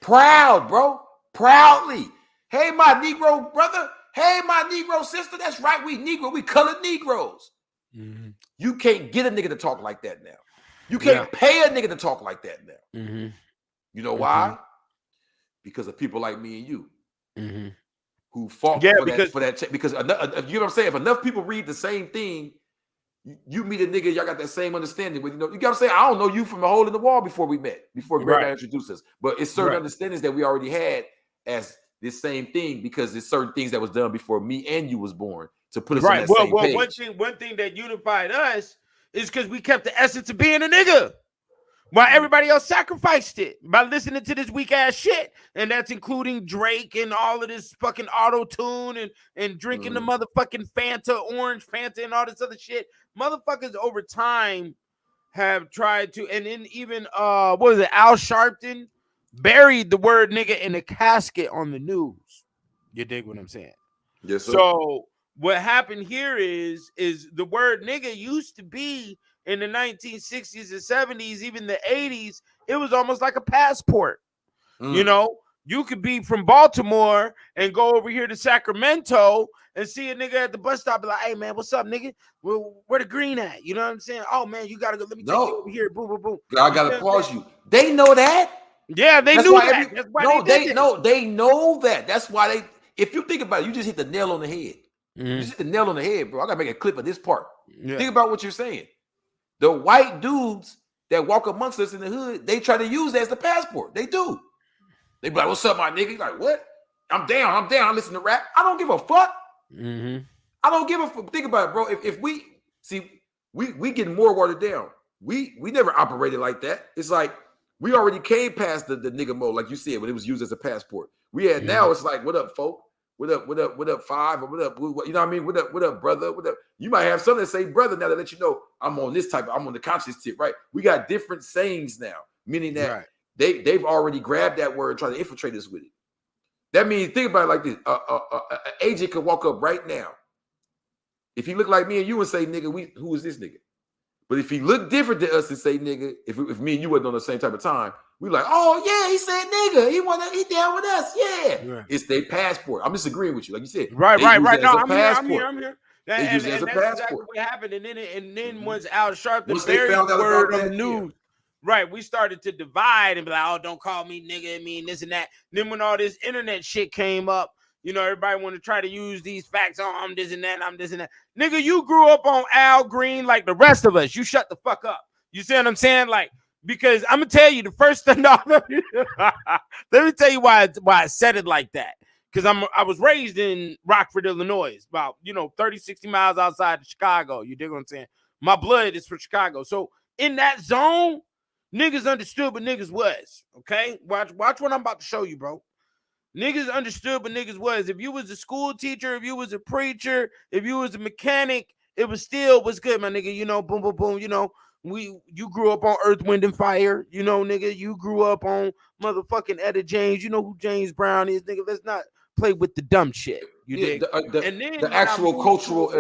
Proud, bro. Proudly. Hey, my Negro brother. Hey, my Negro sister. That's right. We Negro. We colored Negroes. You can't get a nigga to talk like that now. You can't pay a nigga to talk like that now. You know why? Because of people like me and you who fought for that check. Because you know what I'm saying? If enough people read the same thing, you meet a nigga, y'all got that same understanding. But you know what I'm saying? I don't know you from a hole in the wall before we met, before Greg introduced us. But it's certain understandings that we already had as this same thing, because there's certain things that was done before me and you was born to put us on that same page. One thing that unified us is because we kept the essence of being a nigga, while everybody else sacrificed it by listening to this weak ass shit, and that's including Drake and all of this fucking auto tune and drinking the motherfucking Fanta, orange Fanta, and all this other shit. Motherfuckers over time have tried to, and then even what was it? Al Sharpton buried the word nigga in a casket on the news. You dig what I'm saying? Yes, sir. So what happened here is the word nigga used to be in the 1960s and 70s, even the 80s, it was almost like a passport. You know, you could be from Baltimore and go over here to Sacramento and see a nigga at the bus stop, be like, hey man, what's up, nigga? Where the green at? You know what I'm saying? Oh man, you gotta go. Let me take you over here. Boom, boom, boom. I gotta pause you. They know that. Yeah, they knew that. That's why they know that. That's why they. If you think about it, you just hit the nail on the head. You just hit the nail on the head, bro. I gotta make a clip of this part. Think about what you're saying. The white dudes that walk amongst us in the hood, they try to use that as the passport. They do. They be like, "What's up, my nigga?" You're like, what? I'm down. I listen to rap. I don't give a fuck. I don't give a fuck. Think about it, bro. If we see, we getting more watered down. We never operated like that. It's like we already came past the nigga mode, like you said, when it was used as a passport. We had now it's like, what up, folk? What up, five? Or what up? You know what I mean? What up, brother? What up? You might have something that say brother now to let you know I'm on this type. I'm on the conscious tip, right? We got different sayings now, meaning that they've already grabbed that word and tried to infiltrate us with it. That means, think about it like this: an agent could walk up right now. If he looked like me and you and say, "Nigga, who is this nigga?" But if he looked different to us and say, "Nigga," if me and you wasn't on the same type of time, we like, "Oh yeah, he said nigga. He down with us. Yeah." It's their passport. I'm just agreeing with you, like you said. Right. No, I'm here. They use it as a passport. Exactly what happened. And then once Al Sharpton buried the word on the news. Right, we started to divide and be like, oh, don't call me nigga, me and this and that. Then when all this internet shit came up, you know, everybody want to try to use these facts. Oh, I'm this and that, I'm this and that. Nigga, you grew up on Al Green like the rest of us. You shut the fuck up. You see what I'm saying? Like, because I'm going to tell you the first thing. Let me tell you why I said it like that. Because I was raised in Rockford, Illinois, about, 30, 60 miles outside of Chicago. You dig what I'm saying? My blood is from Chicago. So in that zone, niggas understood what niggas was, okay? Watch what I'm about to show you, bro. Niggas understood what niggas was. If you was a school teacher, if you was a preacher, if you was a mechanic, it was still what's good, my nigga. Boom, boom, boom. You grew up on Earth, Wind, and Fire. Nigga, you grew up on motherfucking Etta James. You know who James Brown is, nigga. Let's not play with the dumb shit. You dig? And then the actual cultural,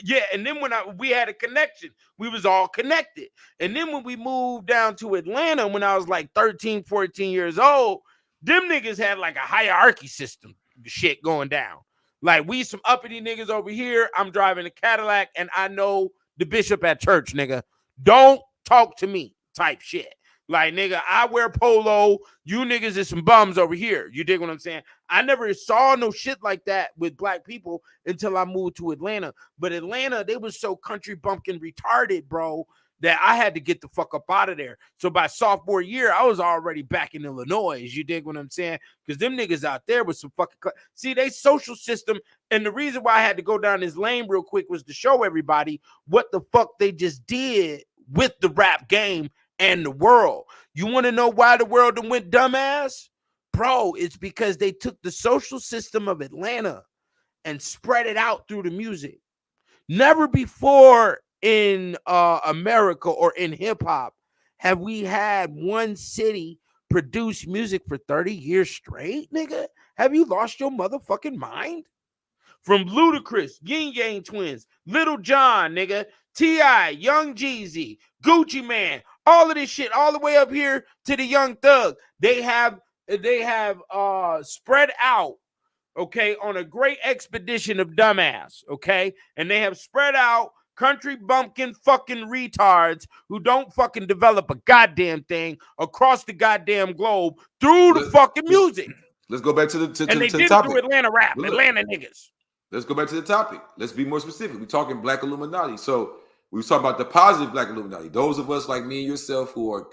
yeah, and then when we had a connection, we was all connected. And then when we moved down to Atlanta, when I was like 13, 14 years old, them niggas had like a hierarchy system shit going down. Like, we some uppity niggas over here. I'm driving a Cadillac, and I know the bishop at church, nigga. Don't talk to me type shit. Like, nigga, I wear polo. You niggas is some bums over here. You dig what I'm saying? I never saw no shit like that with black people until I moved to Atlanta. But Atlanta, they was so country bumpkin retarded, bro, that I had to get the fuck up out of there. So by sophomore year, I was already back in Illinois. You dig what I'm saying? Because them niggas out there was some fucking... See, they social system, and the reason why I had to go down this lane real quick was to show everybody what the fuck they just did with the rap game and the world. You want to know why the world done went dumbass? Bro, it's because they took the social system of Atlanta and spread it out through the music. Never before in America or in hip-hop have we had one city produce music for 30 years straight, nigga. Have you lost your motherfucking mind? From Ludacris, Yin Yang Twins, Little John, nigga, T.I., Young Jeezy, Gucci Man, all of this shit, all the way up here to the Young Thug. They have spread out, okay, on a great expedition of dumbass, okay? And they have spread out country bumpkin fucking retards who don't fucking develop a goddamn thing across the goddamn globe through the fucking music. Let's go back to the and they to did the topic. It through Atlanta rap, Atlanta niggas. Let's go back to the topic. Let's be more specific. We're talking Black Illuminati. So we were talking about the positive Black Illuminati. Those of us like me and yourself who are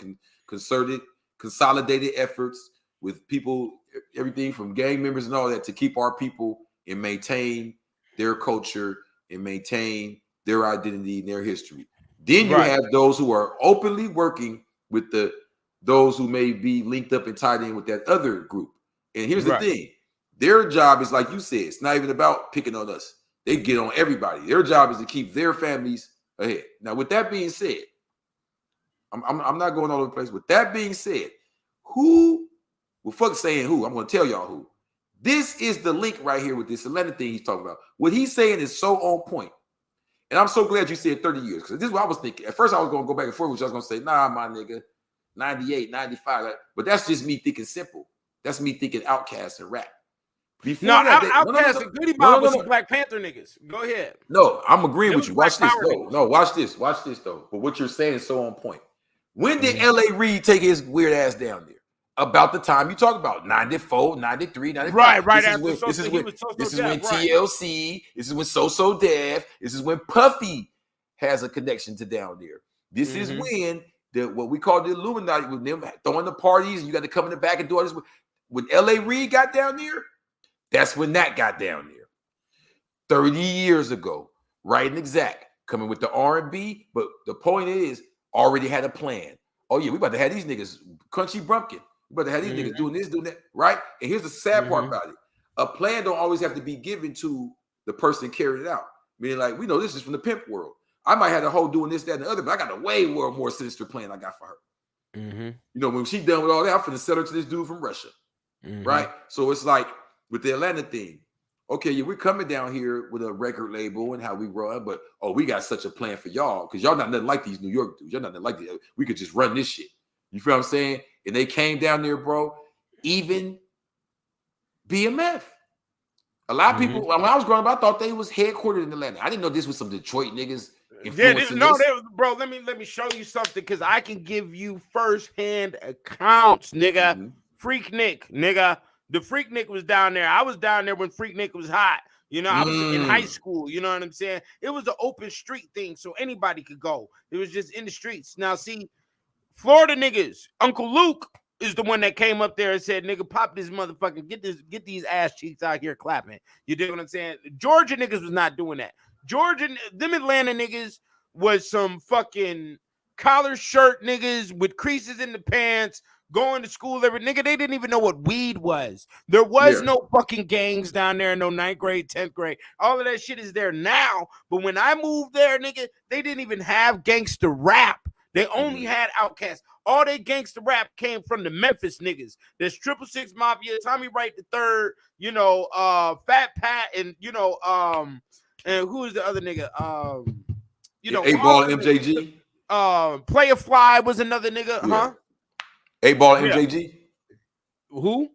concerted, consolidated efforts with people, everything from gang members and all that, to keep our people and maintain their culture and maintain their identity and their history. Then you have those who are openly working with those who may be linked up and tied in with that other group. And here's the thing. Their job is, like you said, it's not even about picking on us. They get on everybody. Their job is to keep their families ahead. Now, with that being said, I'm not going all over the place. With that being said, fuck saying who? I'm going to tell y'all who. This is the link right here with this Atlanta thing he's talking about. What he's saying is so on point. And I'm so glad you said 30 years, because this is what I was thinking. At first, I was going to go back and forth, which I was going to say, nah, my nigga, 98, 95. But that's just me thinking simple. That's me thinking Outkast and rap. Before Outkast and Goody Mob was some Black Panther niggas. Go ahead. No, I'm agreeing with you. Watch this. No, watch this. Watch this, though. But what you're saying is so on point. When did L.A. Reid take his weird ass down there? About the time you talk about, 94, 93, 95. Right. This is when TLC, this is when So Def, this is when Puffy has a connection to down there. This is when what we call the Illuminati, with them throwing the parties, and you got to come in the back and do all this. When L.A. Reid got down there, that's when that got down there. 30 years ago, right and exact, coming with the R&B, but the point is, already had a plan. Oh yeah, we about to have these niggas crunchy brumpkin. We about to have these niggas doing this, doing that, right? And here's the sad part about it. A plan don't always have to be given to the person carrying it out. Meaning, like, we know this is from the pimp world. I might have a hoe doing this, that, and the other, but I got a way more sinister plan I got for her. You know, when she done with all that, I'm finna sell her to this dude from Russia. Right? So it's like with the Atlanta thing. Okay, yeah, we're coming down here with a record label and how we run, but we got such a plan for y'all, because y'all not nothing like these New York dudes. Y'all not nothing like that. We could just run this shit. You feel what I'm saying? And they came down there, bro. Even BMF. A lot of people, when I was growing up, I thought they was headquartered in Atlanta. I didn't know this was some Detroit niggas. Bro, let me show you something, because I can give you firsthand accounts, nigga. Freak Nick, nigga. The Freak Nick was down there. I was down there when Freak Nick was hot. You know, I was in high school. You know what I'm saying? It was an open street thing, so anybody could go. It was just in the streets. Now, see, Florida niggas, Uncle Luke is the one that came up there and said, nigga, pop this motherfucking, get these ass cheeks out here clapping. You dig what I'm saying? Georgia niggas was not doing that. Them Atlanta niggas was some fucking collar shirt niggas with creases in the pants, going to school every nigga. They didn't even know what weed was. There was no fucking gangs down there, no 9th grade, 10th grade. All of that shit is there now. But when I moved there, nigga, they didn't even have gangster rap. They only had Outkast. All their gangster rap came from the Memphis niggas. There's 666 Mafia, Tommy Wright III, you know, Fat Pat, and you know, and who is the other nigga? You know, 8Ball and MJG. Player Fly was another nigga, huh? 8Ball and MJG. Who?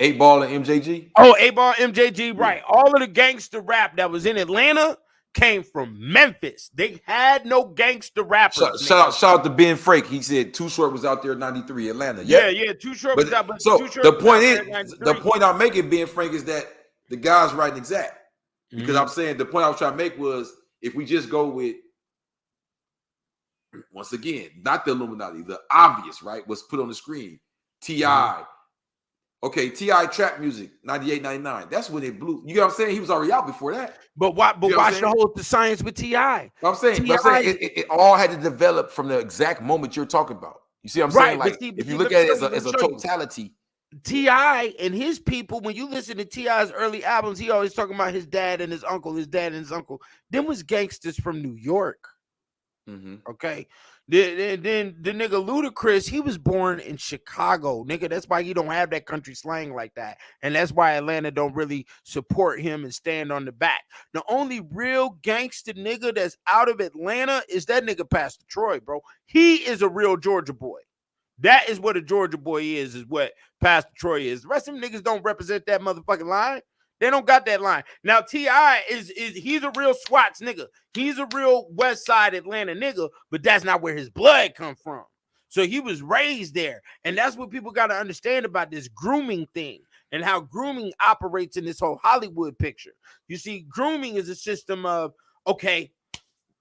8Ball and MJG. Oh, 8Ball MJG, right. All of the gangster rap that was in Atlanta came from Memphis. They had no gangster rappers. Shout out to Ben Frake. He said Too Short was out there in 93, Atlanta. Yeah, Too Short was out. But so the point is, the point I'm making, Ben Frake, is that the guy's right and exact. Because I'm saying the point I was trying to make was, if we just go with, once again, not the Illuminati, the obvious, right, was put on the screen. T.I. Okay, T.I. trap music, 98, 99. That's when it blew. You know what I'm saying? He was already out before that. But watch the science with T.I. I'm saying it all had to develop from the exact moment you're talking about. You see what I'm saying? Like, if you look at it as a totality. T.I. and his people, when you listen to T.I.'s early albums, he always talking about his dad and his uncle, Them was gangsters from New York. Okay. Then the nigga Ludacris, he was born in Chicago, nigga. That's why he don't have that country slang like that, and that's why Atlanta don't really support him and stand on the back. The only real gangster nigga that's out of Atlanta is that nigga Pastor Troy, bro. He is a real Georgia boy. That is what a Georgia boy is what Pastor Troy is. The rest of them niggas don't represent that motherfucking line. They don't got that line. Now, T.I. he's a real Swats nigga. He's a real West Side Atlanta nigga, but that's not where his blood come from. So he was raised there. And that's what people got to understand about this grooming thing and how grooming operates in this whole Hollywood picture. You see, grooming is a system of, okay,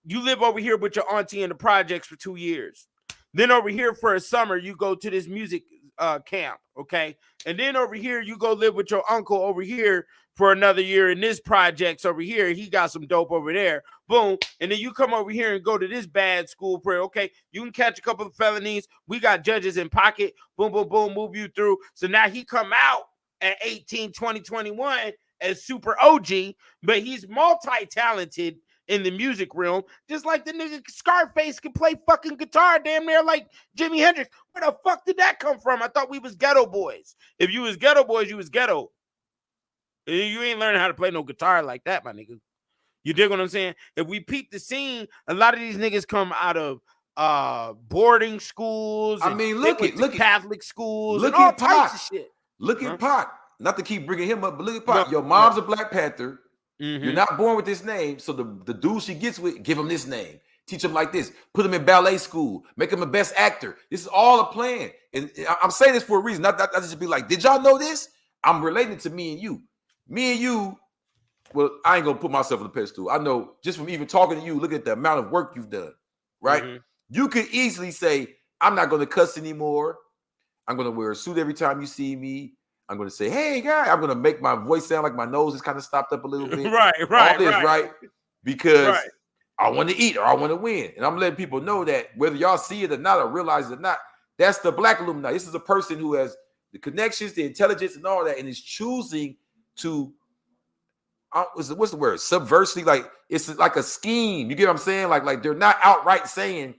you live over here with your auntie in the projects for 2 years. Then over here for a summer, you go to this music camp, okay? And then over here, you go live with your uncle over here for another year in this projects over here. He got some dope over there. Boom. And then you come over here and go to this bad school prayer. Okay, you can catch a couple of felonies. We got judges in pocket. Boom, boom, boom, move you through. So now he come out at 18, 20, 21 as super OG, but he's multi-talented in the music realm, just like the nigga Scarface can play fucking guitar damn near like Jimi Hendrix. Where the fuck did that come from? I thought we was ghetto boys. If you was ghetto boys, you was ghetto. You ain't learning how to play no guitar like that, my nigga. You dig what I'm saying? If we peep the scene, a lot of these niggas come out of boarding schools. I mean, look at Catholic schools. Look and all at types Pac. of shit. Look at Pac. Not to keep bringing him up, but look at Pac. No, Your mom's a Black Panther. Mm-hmm. You're not born with this name, so the dude she gets with, give him this name. Teach him like this. Put him in ballet school. Make him a best actor. This is all a plan. And I'm saying this for a reason. Not just be like, did y'all know this? I'm relating to me and you. Me and you. Well, I ain't gonna put myself on the pedestal. I know just from even talking to you, look at the amount of work you've done, right? Mm-hmm. You could easily say, I'm not gonna cuss anymore. I'm gonna wear a suit every time you see me. I'm gonna say, hey, guy. I'm gonna make my voice sound like my nose is kind of stopped up a little bit. Right. All this, right? Because I want to eat or I want to win. And I'm letting people know that whether y'all see it or not or realize it or not, that's the Black Illuminati. This is a person who has the connections, the intelligence, and all that, and is choosing to what's the word? Subversively, like it's like a scheme. You get what I'm saying? Like they're not outright saying,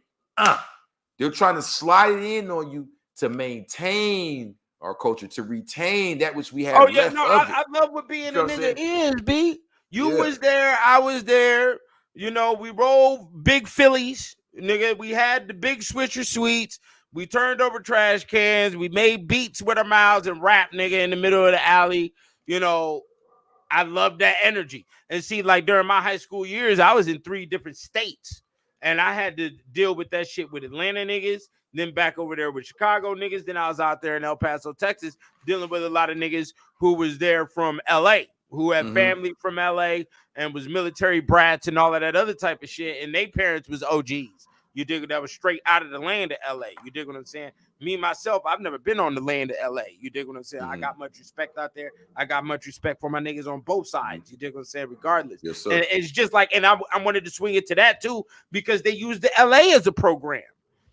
they're trying to slide it in on you to maintain our culture, to retain that which we have. Oh yeah, no, I love what being a nigga is, B. You was there, I was there. You know, we rolled big Phillies, nigga. We had the big Swisher Sweets. We turned over trash cans. We made beats with our mouths and rap, nigga, in the middle of the alley. You know, I love that energy. And see, like during my high school years, I was in 3 different states. And I had to deal with that shit with Atlanta niggas, then back over there with Chicago niggas. Then I was out there in El Paso, Texas, dealing with a lot of niggas who was there from LA, who had family from LA and was military brats and all of that other type of shit. And their parents was OGs. You dig? That was straight out of the land of LA. You dig what I'm saying? Me, myself, I've never been on the land of LA. You dig what I'm saying? I got much respect out there. I got much respect for my niggas on both sides. You dig what I'm saying? Regardless. Yes, sir. And it's just like, and I wanted to swing it to that too, because they use the LA as a program.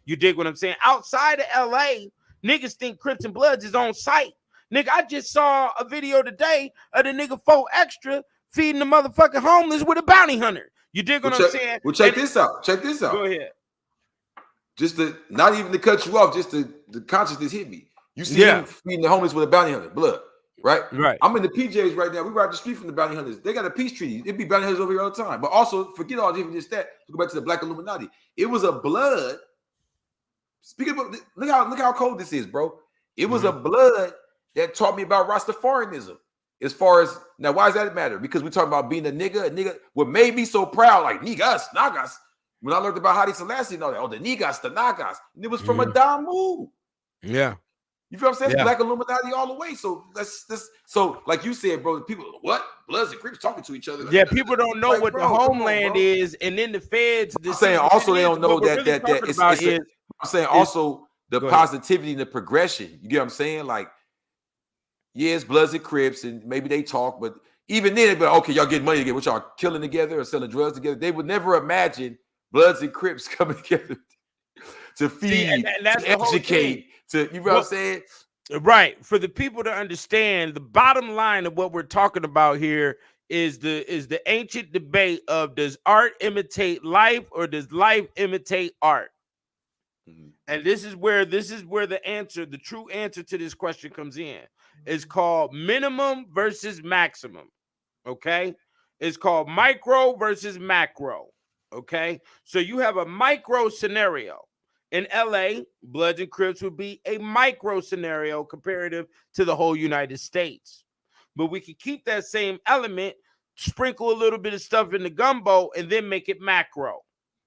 You dig what I'm saying? Outside of LA, niggas think Crips and Bloods is on site. Nigga, I just saw a video today of the nigga 4 Extra feeding the motherfucking homeless with a bounty hunter. You dig what I'm saying? Well, check this out. Check this out. Go ahead. Just to not even to cut you off, just the consciousness hit me. You see him feeding the homeless with a bounty hunter, blood, right? Right. I'm in the PJs right now. We right up the street from the bounty hunters. They got a peace treaty. It'd be bounty hunters over here all the time. But also, forget all even just that. Go back to the Black Illuminati. It was a blood. Speaking of, look how cold this is, bro. It was a blood that taught me about Rastafarianism. As far as now, why does that matter? Because we're talking about being a nigga. What made me so proud, like niggas, nagas. When I learned about Haile Selassie and all that, the niggas, the nagas, and it was from a Damu. Yeah. You feel what I'm saying? Yeah. Black Illuminati all the way. So so like you said, bro, people, what? Bloods and Crips talking to each other. Yeah, people don't know like, what the homeland is, and then the feds. I'm saying also they don't know that it's I'm saying also the positivity and the progression. You get what I'm saying? Like, yes, Bloods and Crips, and maybe they talk, but even then, they'd be like, okay, y'all getting money together, what y'all killing together or selling drugs together. They would never imagine Bloods and Crips coming together to feed, to educate, to, you know what I'm saying? Right. For the people to understand, the bottom line of what we're talking about here is the ancient debate of, does art imitate life or does life imitate art? And this is where the answer, the true answer to this question comes in. It's called minimum versus maximum. Okay. It's called micro versus macro. Okay. So you have a micro scenario. In LA, Bloods and Crips would be a micro scenario comparative to the whole United States. But we can keep that same element, sprinkle a little bit of stuff in the gumbo, and then make it macro.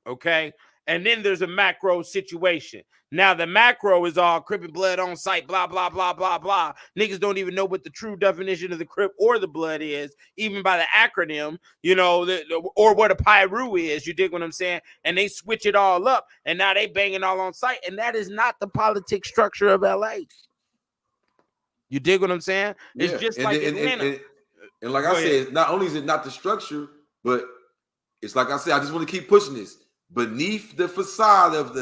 Okay. And then there's a macro situation. Now the macro is all Crip and Blood on site, blah, blah, blah, blah, blah. Niggas don't even know what the true definition of the Crip or the Blood is, even by the acronym, you know, or what a Pyru is. You dig what I'm saying? And they switch it all up, and now they banging all on site. And that is not the politic structure of LA. You dig what I'm saying? It's just like Atlanta. And like I said, not only is it not the structure, but it's like I said, I just want to keep pushing this. Beneath the facade of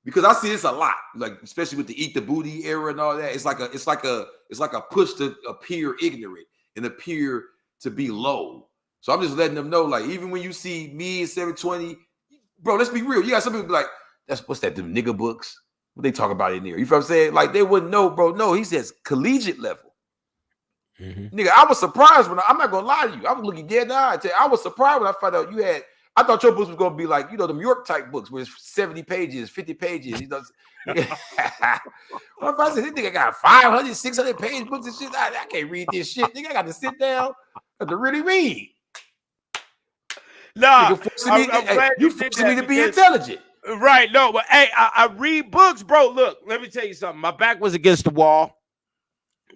because I see this a lot, like especially with the eat the booty era and all that. It's like a push to appear ignorant and appear to be low. So I'm just letting them know, like, even when you see me at 720, bro, let's be real. You got some people be like, what's that? Them nigga books? What they talk about in there? You feel what I'm saying? Like they wouldn't know, bro. No, he says collegiate level. Nigga, I was surprised when I'm not gonna lie to you. I was looking dead in the eye. I was surprised when I found out you had. I thought your books was gonna be like, you know, them York type books where it's 70 pages, 50 pages. You know, well, if I said this nigga got 500, 600 page books and shit, I can't read this shit. Nigga, I got to sit down and to really read. Nah, you forcing me to be intelligent. Right. No, but hey, I read books, bro. Look, let me tell you something. My back was against the wall.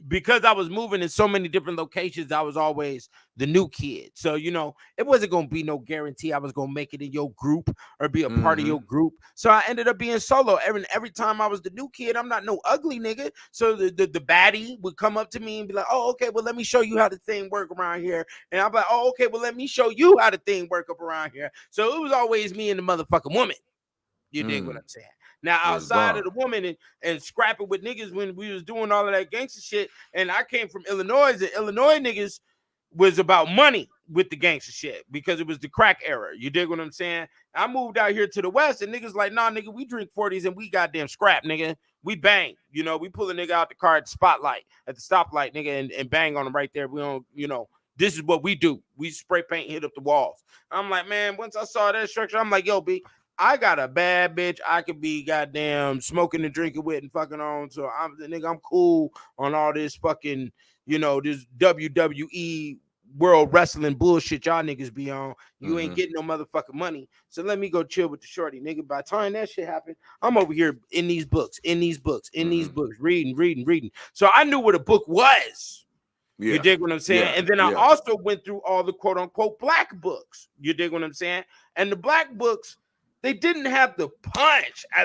Because I was moving in so many different locations, I was always the new kid. So, you know, it wasn't going to be no guarantee I was going to make it in your group or be a part of your group. So I ended up being solo. Every time I was the new kid, I'm not no ugly nigga. So the baddie would come up to me and be like, oh, okay, well, let me show you how the thing work around here. And I'm like, oh, okay, well, let me show you how the thing work up around here. So it was always me and the motherfucking woman. You dig what I'm saying? Now, outside of the woman and scrapping with niggas when we was doing all of that gangster shit, and I came from Illinois, and Illinois niggas was about money with the gangster shit because it was the crack era. You dig what I'm saying? I moved out here to the West, and niggas like, nah, nigga, we drink 40s and we goddamn scrap, nigga. We bang. You know, we pull a nigga out the car at the spotlight, at the stoplight, nigga, and bang on him right there. We don't, you know, this is what we do. We spray paint, hit up the walls. I'm like, man, once I saw that structure, I'm like, yo, B, I got a bad bitch I could be goddamn smoking and drinking with and fucking on. So I'm cool on all this fucking, you know, this WWE world wrestling bullshit y'all niggas be on. You ain't getting no motherfucking money. So let me go chill with the shorty, nigga. By the time that shit happened, I'm over here in these books, reading. So I knew what a book was. Yeah. You dig what I'm saying? Yeah. And then I also went through all the quote unquote black books. You dig what I'm saying? And the black books, they didn't have the punch I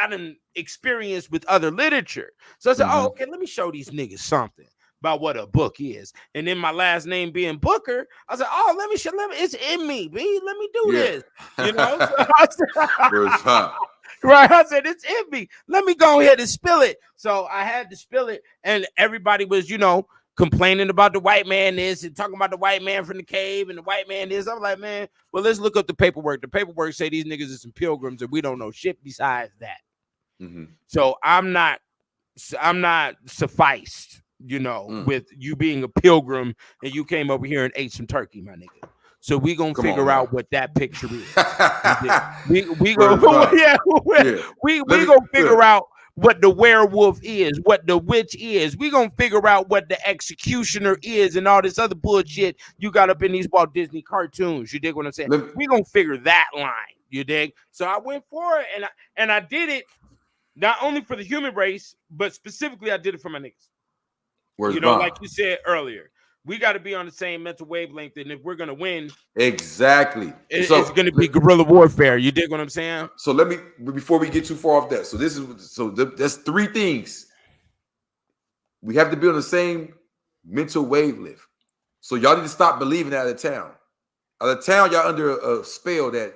didn't experience with other literature. So I said, oh, okay, let me show these niggas something about what a book is. And then my last name being Booker, I said, oh, let me it's in me, B. Let me do this. You know? Right. I said, it's in me. Let me go ahead and spill it. So I had to spill it, and everybody was, you know, complaining about the white man this and talking about the white man from the cave and the white man this. I'm like, man, well, let's look up the paperwork. The paperwork say these niggas are some pilgrims and we don't know shit besides that. So I'm not sufficed, you know, with you being a pilgrim and you came over here and ate some turkey, my nigga. So we gonna figure out what that picture is. we gonna figure out what the werewolf is, what the witch is. We gonna figure out what the executioner is and all this other bullshit you got up in these Walt Disney cartoons. You dig what I'm saying? We gonna figure that line. You dig? So I went for it, and I did it not only for the human race, but specifically I did it for my niggas. You know, like you said earlier, we got to be on the same mental wavelength, and if we're gonna win, exactly, it's gonna be guerrilla warfare. You dig what I'm saying? So let me, before we get too far off that, that's three things. We have to be on the same mental wavelength. So y'all need to stop believing out of town. Out of town, y'all under a spell that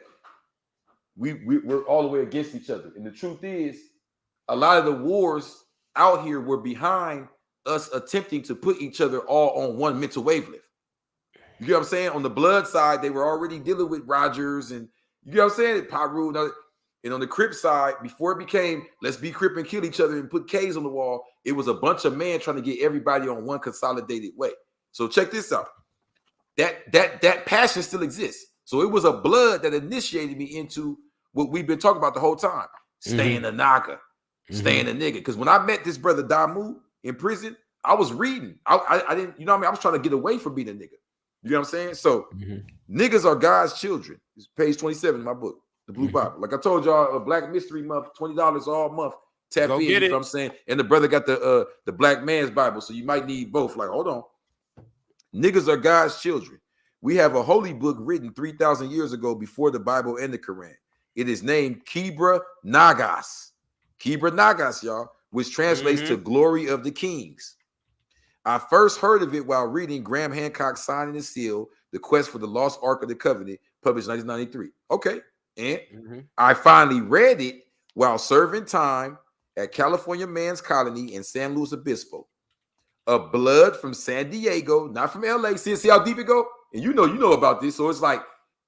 we're all the way against each other. And the truth is, a lot of the wars out here were behind us attempting to put each other all on one mental wavelength. You get what I'm saying? On the blood side, they were already dealing with Rogers and you get what I'm saying? Pyru. And on the Crip side, before it became let's be Crip and kill each other and put K's on the wall, it was a bunch of men trying to get everybody on one consolidated way. So check this out. That passion still exists. So it was a blood that initiated me into what we've been talking about the whole time. Staying a Naga, staying a nigga. Because when I met this brother Damu in prison, I was reading. I didn't, you know what I mean? I was trying to get away from being a nigga. You know what I'm saying? So niggas are God's children. It's page 27 in my book, The Blue Bible. Like I told y'all, a Black Mystery Month, $20 all month. Tap in, you know what I'm saying? And the brother got the Black Man's Bible, so you might need both. Like, hold on. Niggas are God's children. We have a holy book written 3,000 years ago before the Bible and the Quran. It is named Kibra Nagas. Kibra Nagas, y'all, which translates to glory of the kings. I first heard of it while reading Graham Hancock's Sign and the Seal, The Quest for the Lost Ark of the Covenant, published 1993. Okay. And I finally read it while serving time at California Man's Colony in San Luis Obispo. A blood from San Diego, not from LA. See how deep it go? And you know about this. So it's like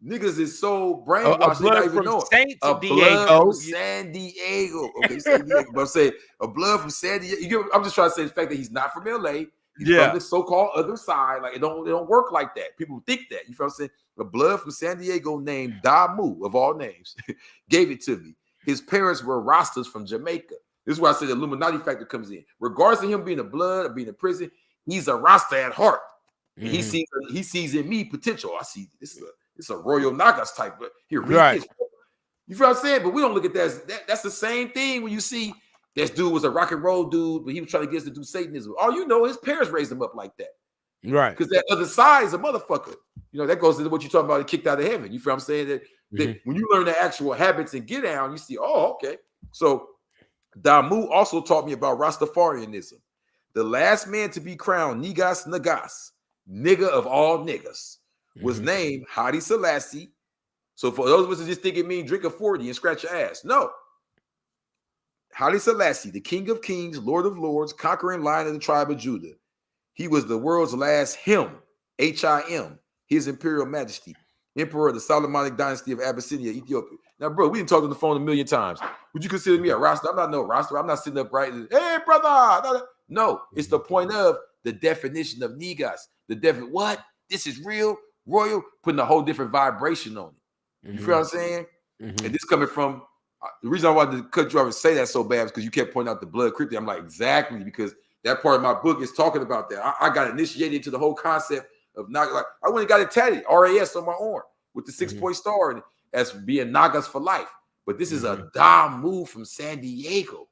niggas is so brainwashed they don't even know it. A blood from San Diego. Okay, San Diego. But I'm saying a blood from San Diego. I'm just trying to say the fact that he's not from LA. He's from the so-called other side. Like it don't work like that. People think that. You feel what I'm saying? The blood from San Diego named Damu, of all names, gave it to me. His parents were Rastas from Jamaica. This is why I said the Illuminati factor comes in. Regardless of him being a blood or being in prison, he's a Rasta at heart. And he sees in me potential. I see this is a Royal Nagas type, but here, read this. You feel what I'm saying? But we don't look at that as that's the same thing when you see this dude was a rock and roll dude, but he was trying to get us to do Satanism. All you know, his parents raised him up like that. Right. Because that other side is a motherfucker. You know, that goes into what you're talking about, kicked out of heaven. You feel what I'm saying? That when you learn the actual habits and get down, you see, oh, okay. So Damu also taught me about Rastafarianism. The last man to be crowned Negas Nagas, nigga of all niggas, was named Haile Selassie. So for those of us who just think it means drink a 40 and scratch your ass. No. Haile Selassie, the King of Kings, Lord of Lords, conquering lion of the tribe of Judah. He was the world's last him, H-I-M, His Imperial Majesty, Emperor of the Solomonic Dynasty of Abyssinia, Ethiopia. Now, bro, we didn't talk on the phone a million times. Would you consider me a Rasta? I'm not no Rasta. I'm not sitting up right. Hey, brother. No, it's the point of the definition of Negas. What? This is real, royal, putting a whole different vibration on it. You feel what I'm saying? And this coming from the reason I wanted to cut you off and say that so bad is because you kept pointing out the blood cryptid. I'm like, exactly, because that part of my book is talking about that. I got initiated into the whole concept of Naga. Like I went and got it tatted, RAS on my arm with the 6-point star and as being Nagas for life. But this is a Damu from San Diego,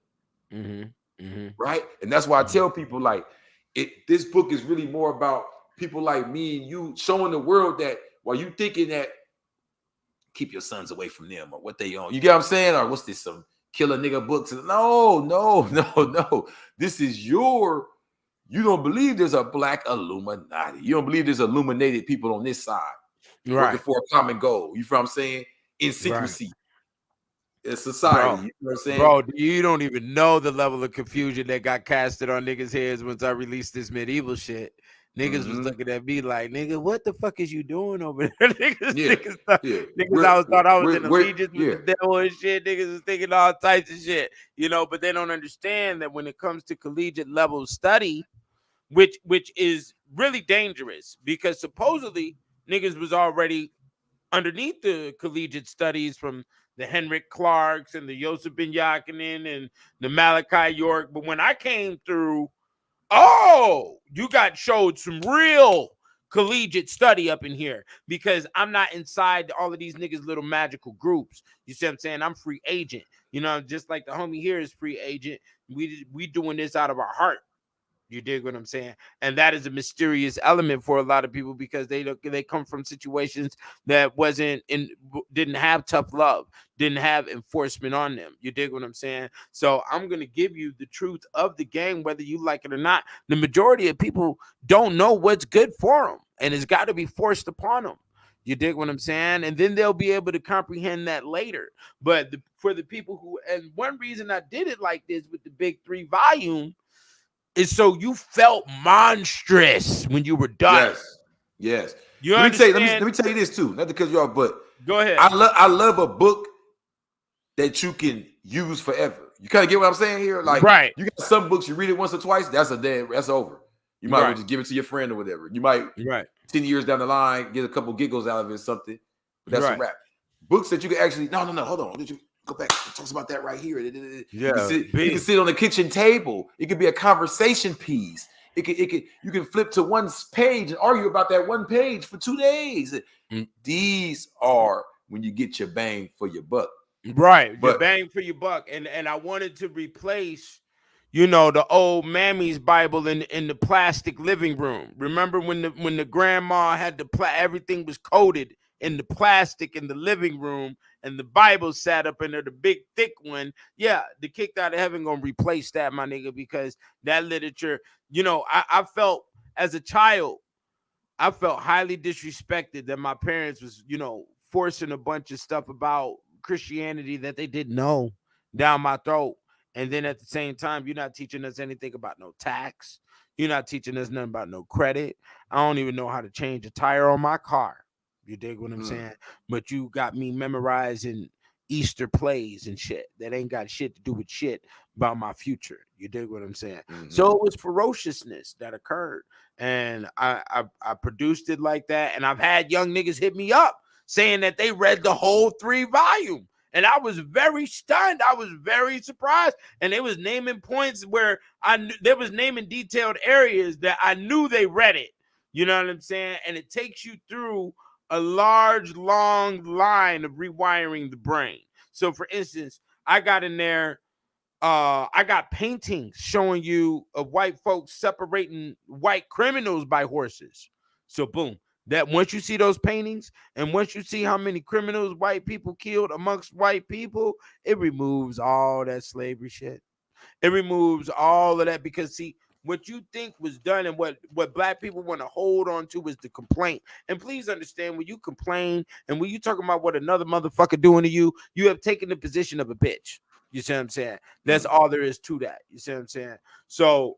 right? And that's why I tell people like, this book is really more about people like me and you showing the world that while you thinking that keep your sons away from them or what they own. You get what I'm saying? Or what's this, some killer nigga books? No. This is you don't believe there's a black Illuminati. You don't believe there's illuminated people on this side. Working for a common goal. You feel what I'm saying? In secrecy. In society. Bro, you know what I'm saying? Bro, you don't even know the level of confusion that got casted on niggas' heads once I released this medieval shit. Niggas was looking at me like, nigga, what the fuck is you doing over there? Niggas thought I was in allegiance with the devil and shit. Niggas was thinking all types of shit, you know, but they don't understand that when it comes to collegiate level study, which is really dangerous because supposedly niggas was already underneath the collegiate studies from the Henrik Clarks and the Joseph Ben Yakinen and the Malachi York. But when I came through, you got showed some real collegiate study up in here because I'm not inside all of these niggas' little magical groups. You see what I'm saying? I'm free agent. You know, just like the homie here is free agent. We doing this out of our heart. You dig what I'm saying? And that is a mysterious element for a lot of people because they come from situations that didn't have tough love, didn't have enforcement on them. You dig what I'm saying? So I'm going to give you the truth of the game, whether you like it or not. The majority of people don't know what's good for them, and it's got to be forced upon them. You dig what I'm saying? And then they'll be able to comprehend that later. But for the people who, and one reason I did it like this with the big 3 volume is so you felt monstrous when you were done. Yes. Let me tell you this too. Not to cut you off, but go ahead. I love a book that you can use forever. You kind of get what I'm saying here? Like, you got some books you read it once or twice, that's over. You might just give it to your friend or whatever. You might 10 years down the line get a couple giggles out of it or something. But that's a wrap. Books that you can actually no, hold on. Did you go back? It talks about that right here. You can sit on the kitchen table. It could be a conversation piece. You can flip to one page and argue about that one page for 2 days. These are when you get your bang for your buck. Right. Your bang for your buck. And I wanted to replace, the old Mammy's Bible in the plastic living room. Remember when the grandma had everything was coated in the plastic in the living room and the Bible sat up in there, the big thick one. Yeah, the kicked out of heaven gonna replace that, my nigga, because that literature, I felt as a child, I felt highly disrespected that my parents was, forcing a bunch of stuff about Christianity that they didn't know down my throat. And then at the same time, you're not teaching us anything about no tax. You're not teaching us nothing about no credit. I don't even know how to change a tire on my car. You dig what I'm saying? But you got me memorizing Easter plays and shit that ain't got shit to do with shit. about my future. You dig what I'm saying? So it was ferociousness that occurred, and I produced it like that. And I've had young niggas hit me up saying that they read the whole 3-volume. And I was very stunned. I was very surprised. And they was naming points where there was naming detailed areas that I knew they read it. You know what I'm saying? And it takes you through a large, long line of rewiring the brain. So, for instance, I got in there, I got paintings showing you of white folks separating white criminals by horses. So, boom. That once you see those paintings and once you see how many criminals white people killed amongst white people, it removes all that slavery shit. It removes all of that because, see, what you think was done and what black people want to hold on to is the complaint. And please understand, when you complain and when you talking about what another motherfucker doing to you, you have taken the position of a bitch. You see what I'm saying? That's all there is to that. You see what I'm saying? So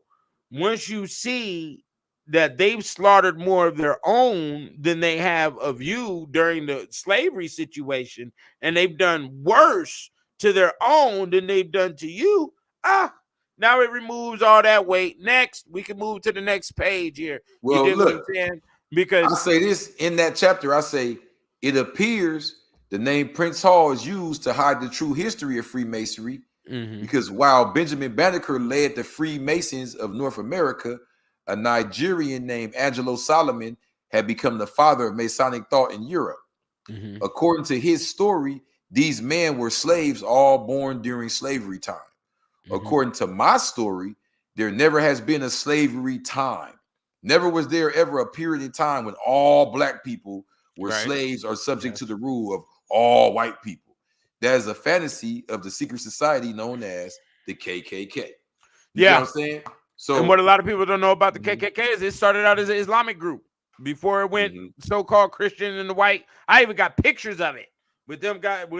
once you see that they've slaughtered more of their own than they have of you during the slavery situation, and they've done worse to their own than they've done to you, now it removes all that weight. Next, we can move to the next page here. Well, you look, what I'm saying? Because I say this in that chapter, I say it appears the name Prince Hall is used to hide the true history of Freemasonry, because while Benjamin Banneker led the Freemasons of North America, a Nigerian named Angelo Solomon had become the father of Masonic thought in Europe. According to his story, these men were slaves all born during slavery time. According to my story, there never has been a slavery time. Never was there ever a period in time when all black people were slaves or subject to the rule of all white people. That is a fantasy of the secret society known as the KKK. You know what I'm saying? So, and what a lot of people don't know about the KKK is it started out as an Islamic group before it went so-called Christian and the white. I even got pictures of it. With them got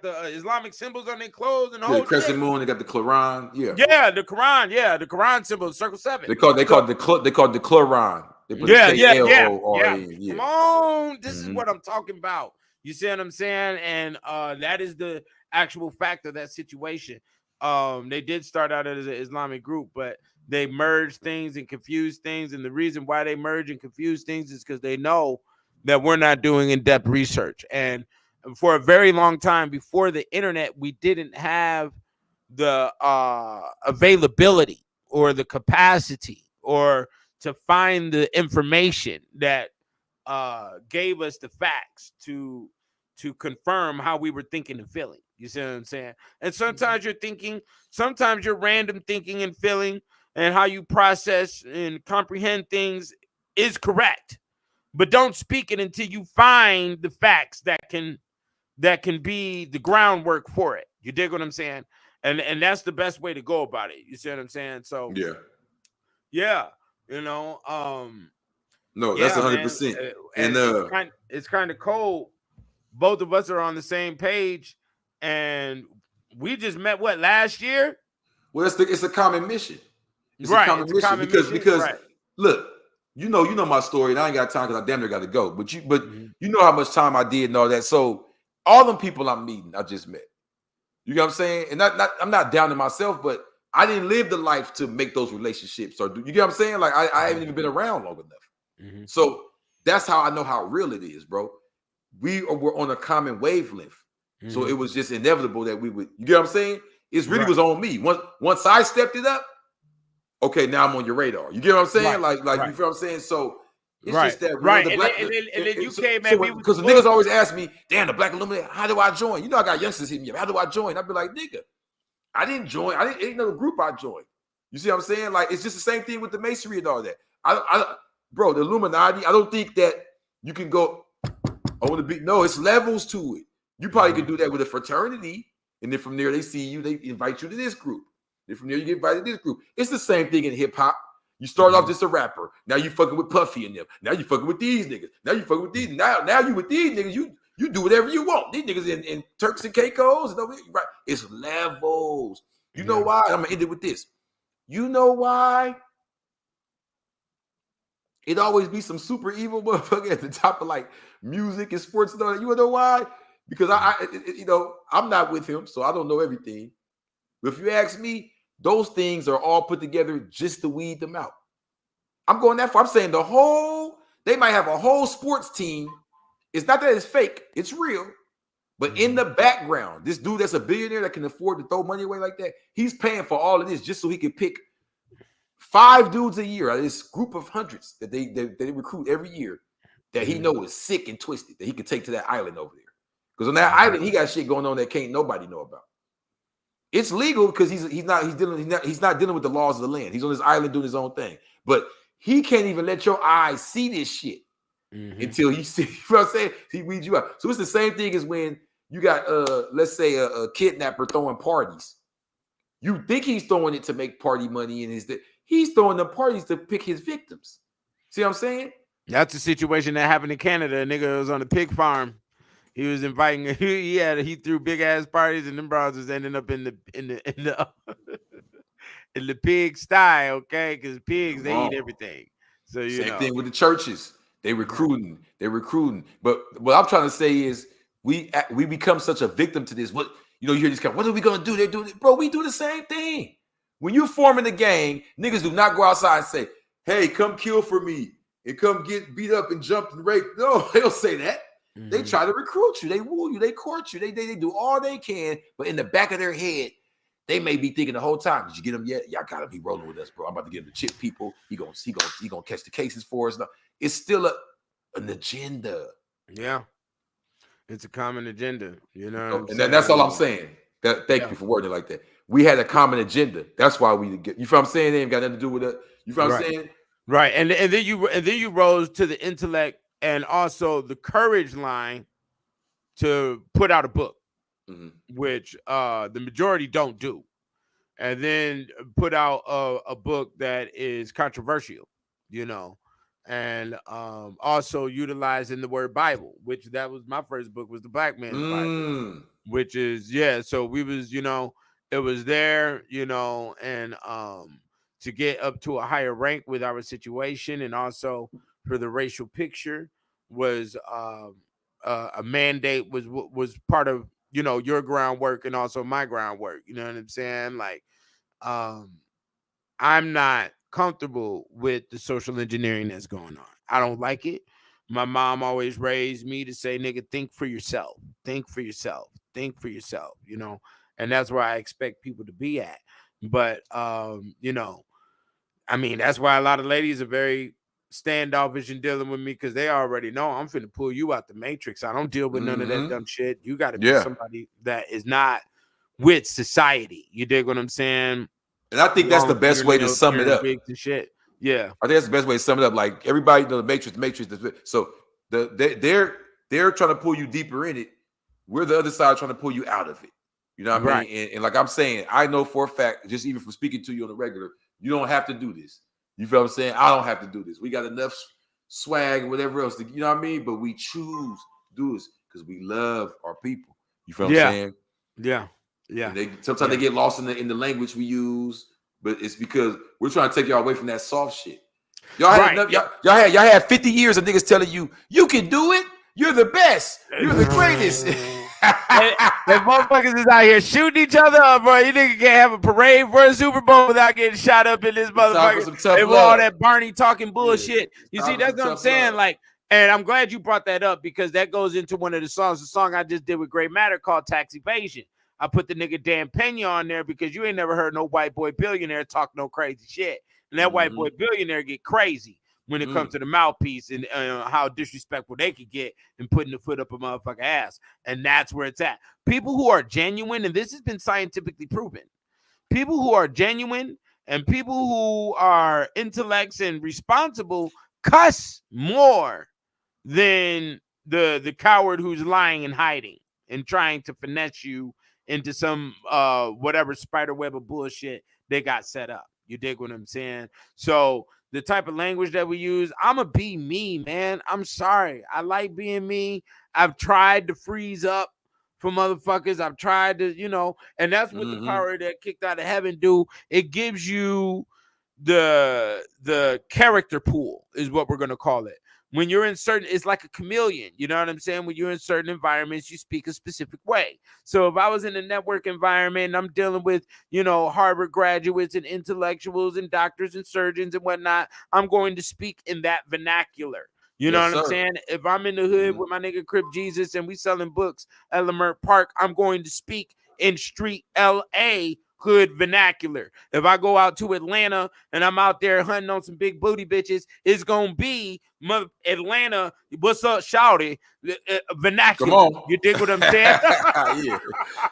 the Islamic symbols on their clothes and the whole crescent moon. They got the Quran. The Quran. The Quran symbol, circle 7. They called the Quran. They put K-L-O-R-N. Come on, this is what I'm talking about. You see what I'm saying? And that is the actual fact of that situation. They did start out as an Islamic group, but they merged things and confused things. And the reason why they merge and confuse things is because they know that we're not doing in-depth research. And for a very long time before the internet, we didn't have the availability or the capacity or to find the information that gave us the facts to confirm how we were thinking and feeling. You see what I'm saying? And sometimes you're thinking, sometimes your random thinking and feeling and how you process and comprehend things is correct, but don't speak it until you find the facts that can be the groundwork for it. You dig what I'm saying? And that's the best way to go about it. You see what I'm saying? So yeah, you know, no, that's 100%. And it's kind of cold. Both of us are on the same page, and we just met last year. Well, it's a common mission. It's a common mission because look, you know my story, and I ain't got time because I damn near got to go. But you know how much time I did and all that. So all them people I'm meeting, I just met. You know what I'm saying? And I'm not down to myself, but I didn't live the life to make those relationships. Or you get what I'm saying? Like I haven't even been around long enough. So that's how I know how real it is, bro. We were on a common wavelength. So it was just inevitable that we would, you get what I'm saying? It really was on me. Once I stepped it up, okay, now I'm on your radar. You get what I'm saying? Like you feel what I'm saying? So it's just that and then you came at me because the niggas always ask me, damn, the Black Illuminati, how do I join? You know, I got youngsters hitting me up. How do I join? I'd be like, nigga, I didn't join. Ain't no group I joined. You see what I'm saying? Like, it's just the same thing with the Masonry and all that. Bro, the Illuminati, I don't think that you can go, I want to be, no, it's levels to it. You probably could do that with a fraternity, and then from there they see you, they invite you to this group. Then from there you get invited to this group. It's the same thing in hip hop. You start off just a rapper. Now you fucking with Puffy and them. Now you fucking with these niggas. Now you fucking with these. Now you with these niggas. You do whatever you want. These niggas in Turks and Caicos. And right. It's levels. You know why? I'm gonna end it with this. You know why? It always be some super evil motherfucker at the top of like music and sports and all that. You know why? Because I'm not with him, so I don't know everything. But if you ask me, those things are all put together just to weed them out. I'm going that far. I'm saying they might have a whole sports team. It's not that it's fake, it's real. But in the background, this dude that's a billionaire that can afford to throw money away like that, he's paying for all of this just so he can pick 5 dudes a year out of this group of hundreds that they recruit every year that he knows is sick and twisted that he can take to that island over there. Because on that island, he got shit going on that can't nobody know about. It's legal because he's not dealing with the laws of the land. He's on this island doing his own thing. But he can't even let your eyes see this shit until he see. You know what I'm saying? He weeds you out. So it's the same thing as when you got let's say a kidnapper throwing parties. You think he's throwing it to make party money, and he's throwing the parties to pick his victims. See what I'm saying? That's a situation that happened in Canada. A nigga was on a pig farm. He was inviting. He threw big ass parties, and them bros was ending up in the in the pig sty. Okay, because pigs they eat everything. So same thing with the churches. They recruiting. But what I'm trying to say is we become such a victim to this. What you hear these guys, what are we gonna do? They're doing it, bro. We do the same thing. When you're forming a gang, niggas do not go outside and say, "Hey, come kill for me and come get beat up and jumped and raped." No, they don't say that. They try to recruit you. They woo you. They court you. They do all they can. But in the back of their head, they may be thinking the whole time, "Did you get him yet? Y'all gotta be rolling with us, bro. I'm about to get him to chip people. He gonna catch the cases for us." No, it's still an agenda. Yeah, it's a common agenda. You know, and that's all I'm saying. Thank you for wording it like that. We had a common agenda. That's why we get. You feel what I'm saying? They ain't got nothing to do with it. You feel what I'm saying? Right. And then you rose to the intellect and also the courage line to put out a book, which the majority don't do, and then put out a book that is controversial, and also utilizing the word Bible, which that was my first book, was the Black Man's Bible, which is so we was it was there, and to get up to a higher rank with our situation, and also for the racial picture was a mandate, was part of your groundwork and also my groundwork. You know what I'm saying? Like, I'm not comfortable with the social engineering that's going on. I don't like it. My mom always raised me to say, "Nigga, think for yourself. Think for yourself. Think for yourself." And that's where I expect people to be at. But I mean, that's why a lot of ladies are very standoffish in dealing with me, because they already know I'm finna pull you out the matrix. I don't deal with none of that dumb shit. You got to be somebody that is not with society. You dig what I'm saying? And I think that's the best way to sum it up. Shit. Yeah, I think that's the best way to sum it up. Like, everybody knows the matrix. So they're trying to pull you deeper in it. We're the other side trying to pull you out of it. You know what I mean? And like I'm saying, I know for a fact, just even from speaking to you on the regular, you don't have to do this. You feel what I'm saying? I don't have to do this. We got enough swag and whatever else, you know what I mean? But we choose to do this because we love our people. You feel what I'm saying? Yeah. Sometimes they get lost in the language we use, but it's because we're trying to take y'all away from that soft shit. Y'all had 50 years of niggas telling you, "You can do it. You're the best. You're the greatest." The motherfuckers is out here shooting each other up, bro. You nigga can't have a parade for a Super Bowl without getting shot up in this motherfucker. They were all that Barney talking bullshit. You see, that's what I'm saying. Like, and I'm glad you brought that up, because that goes into one of the song I just did with Great Matter called Tax Evasion. I put the nigga Dan Pena on there because you ain't never heard no white boy billionaire talk no crazy shit. And that white boy billionaire get crazy when it comes to the mouthpiece and how disrespectful they could get in putting the foot up a motherfucker ass. And that's where it's at. People who are genuine, and this has been scientifically proven, people who are genuine and people who are intellects and responsible cuss more than the coward who's lying and hiding and trying to finesse you into some whatever spider web of bullshit they got set up. You dig what I'm saying? So the type of language that we use, I'ma be me, man. I'm sorry. I like being me. I've tried to freeze up for motherfuckers. I've tried to, and that's what the power that kicked out of heaven do. It gives you the character pool, is what we're gonna call it. when you're in certain, it's like a chameleon. You know what I'm saying? When you're in certain environments, you speak a specific way. So if I was in a network environment and I'm dealing with, Harvard graduates and intellectuals and doctors and surgeons and whatnot, I'm going to speak in that vernacular. You know what I'm saying? If I'm in the hood with my nigga Crip Jesus and we selling books at Lamert Park, I'm going to speak in street LA hood vernacular. If I go out to Atlanta and I'm out there hunting on some big booty bitches, it's gonna be Atlanta, what's up, shouty, vernacular. Come on. You dig what I'm saying? Yeah,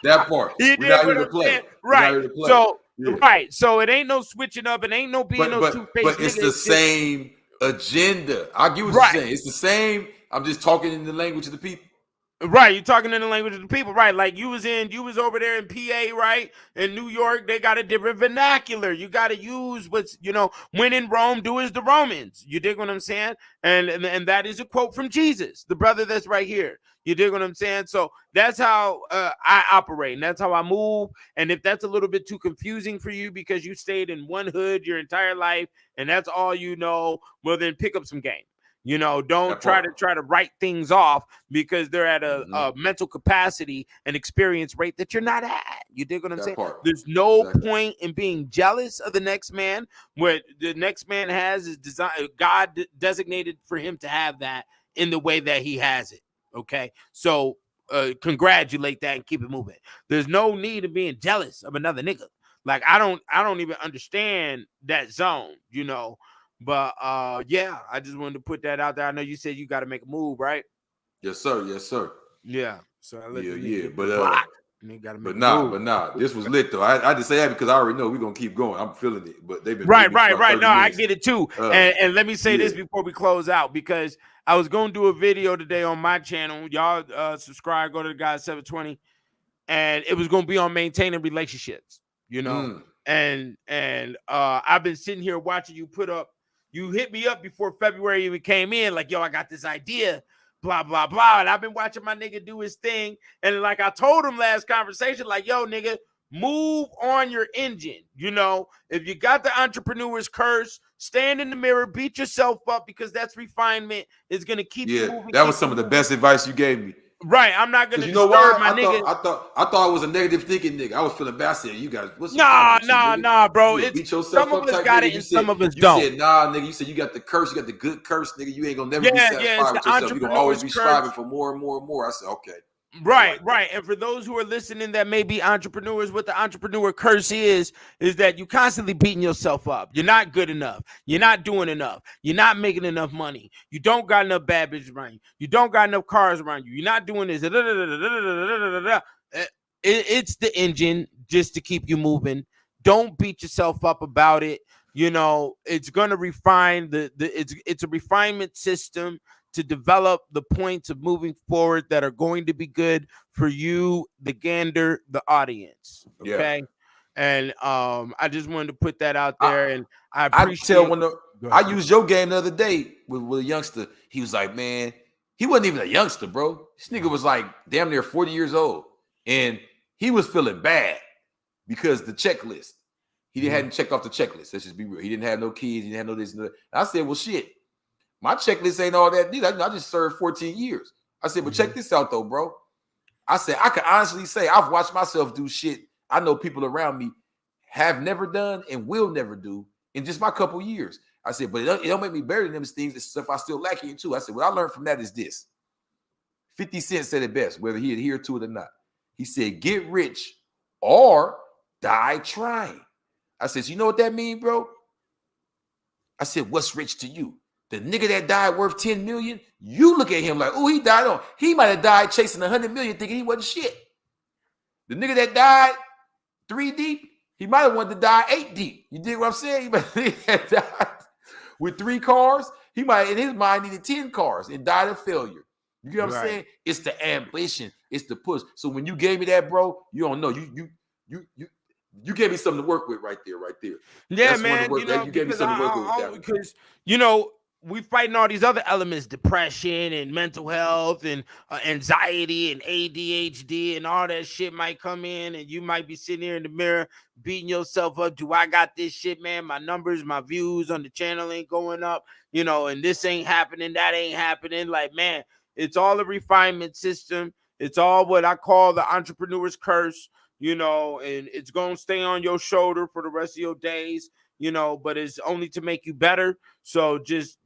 that part. You We're not here to play. Right. So right. So it ain't no switching up. It ain't no being no two-faced. But it's the same agenda. I get what you're saying. It's the same. I'm just talking in the language of the people. Right, you're talking in the language of the people, right? Like you was over there in PA, right? In New York, they got a different vernacular. You got to use what's, when in Rome, do as the Romans. You dig what I'm saying? And that is a quote from Jesus, the brother that's right here. You dig what I'm saying? So that's how I operate, and that's how I move. And if that's a little bit too confusing for you because you stayed in one hood your entire life and that's all you know, well then pick up some game. Don't try to write things off because they're at a mental capacity and experience rate that you're not at. You dig what I'm saying? There's no point in being jealous of the next man. What the next man has is God designated for him to have that in the way that he has it. Okay, so congratulate that and keep it moving. There's no need of being jealous of another nigga. Like I don't even understand that zone. But yeah, I just wanted to put that out there. I know you said you got to make a move, right? Yes, sir. Yeah. So but nah. This was lit though. I just say that because I already know we're gonna keep going. I'm feeling it, but they've been right. No, minutes. I get it too. And let me say this before we close out, because I was gonna do a video today on my channel. Y'all subscribe, go to the guy 720, and it was gonna be on maintaining relationships. And I've been sitting here watching you put up. You hit me up before February even came in, like, yo, I got this idea, blah, blah, blah. And I've been watching my nigga do his thing. And like I told him last conversation, like, yo, nigga, move on your engine. If you got the entrepreneur's curse, stand in the mirror, beat yourself up, because that's refinement. Is going to keep you moving. That was some of the best advice you gave me. Right, I'm not gonna. You know why? I thought I was a negative thinking nigga. I was feeling bad. I said, "You guys, what's nah, bro? Beat yourself some up of us got it, and some of us don't." You said, "Nah, nigga." You said you got the curse. You got the good curse, nigga. You ain't gonna never be satisfied with yourself. You gonna always be striving for more and more and more. I said, "Okay." Right. And for those who are listening that may be entrepreneurs, what the entrepreneur curse is that you constantly beating yourself up. You're not good enough. You're not doing enough. You're not making enough money. You don't got enough bad bitches around you. You don't got enough cars around you. You're not doing this. It's the engine just to keep you moving. Don't beat yourself up about it. It's gonna refine it's a refinement system to develop the points of moving forward that are going to be good for you, the gander, the audience. Okay. And I just wanted to put that out there. And I appreciate I used your game the other day with a youngster. He was like, man, he wasn't even a youngster, bro. This nigga was like damn near 40 years old. And he was feeling bad because the checklist. He hadn't checked off the checklist. Let's just be real. He didn't have no kids. He didn't have no this and that. I said, well, shit. My checklist ain't all that neat. I just served 14 years. I said, but check this out, though, bro. I said, I can honestly say I've watched myself do shit I know people around me have never done and will never do in just my couple years. I said, but it don't make me better than them things. It's stuff I still lack in too. I said, what I learned from that is this. 50 Cent said it best, whether he adhered to it or not. He said, get rich or die trying. I said, so you know what that means, bro? I said, what's rich to you? The nigga that died worth 10 million, you look at him like, oh, he died on. He might have died chasing 100 million thinking he wasn't shit. The nigga that died 3 deep, he might have wanted to die 8 deep. You dig what I'm saying? He might have died with 3 cars. He might, in his mind, needed 10 cars and died of failure. You get what I'm saying? It's the ambition. It's the push. So when you gave me that, bro, you don't know. You gave me something to work with right there. Yeah, that's man. You gave me something to work with. Because, we fighting all these other elements, depression and mental health and anxiety and ADHD and all that shit might come in, and you might be sitting here in the mirror beating yourself up. Do I got this shit, man? My numbers, my views on the channel ain't going up, you know, and this ain't happening, that ain't happening. Like, man, it's all a refinement system. It's all what I call the entrepreneur's curse, you know, and it's going to stay on your shoulder for the rest of your days, you know, but it's only to make you better. So just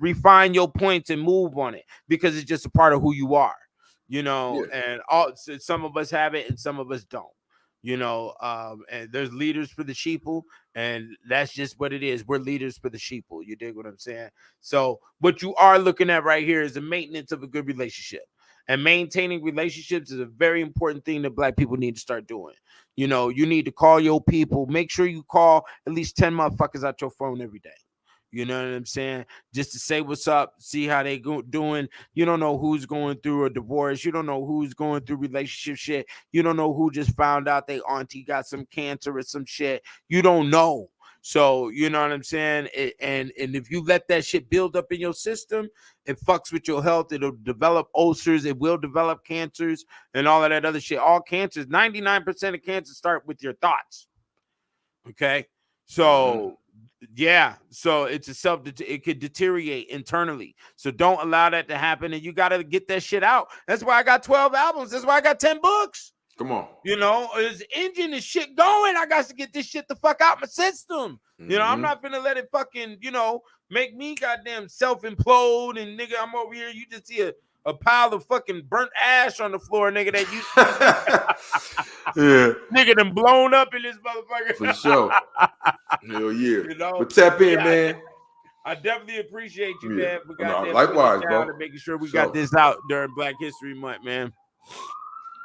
refine your points and move on it, because it's just a part of who you are, you know. And some of us have it and some of us don't, you know. And there's leaders for the sheeple, and that's just what it is. We're leaders for the sheeple. You dig what I'm saying? So what you are looking at right here is the maintenance of a good relationship. And maintaining relationships is a very important thing that Black people need to start doing. You know, you need to call your people. Make sure you call at least 10 motherfuckers out your phone every day. You know what I'm saying? Just to say what's up, see how they doing. You don't know who's going through a divorce. You don't know who's going through relationship shit. You don't know who just found out they auntie got some cancer or some shit. You don't know. So, you know what I'm saying? And if you let that shit build up in your system, it fucks with your health. It'll develop ulcers. It will develop cancers and all of that other shit. All cancers, 99% of cancers start with your thoughts. Okay? So, yeah. So it's it could deteriorate internally. So don't allow that to happen. And you got to get that shit out. That's why I got 12 albums. That's why I got 10 books. Come on. You know, his engine is shit going. I got to get this shit the fuck out my system. You know, I'm not gonna let it fucking, you know, make me goddamn self-implode. And nigga, I'm over here. You just see a pile of fucking burnt ash on the floor, nigga, that you nigga done blown up in this motherfucker. For sure. Hell yeah. You know? But tap in, man. I definitely appreciate you, man. We got likewise, bro. And making sure we got this out during Black History Month, man.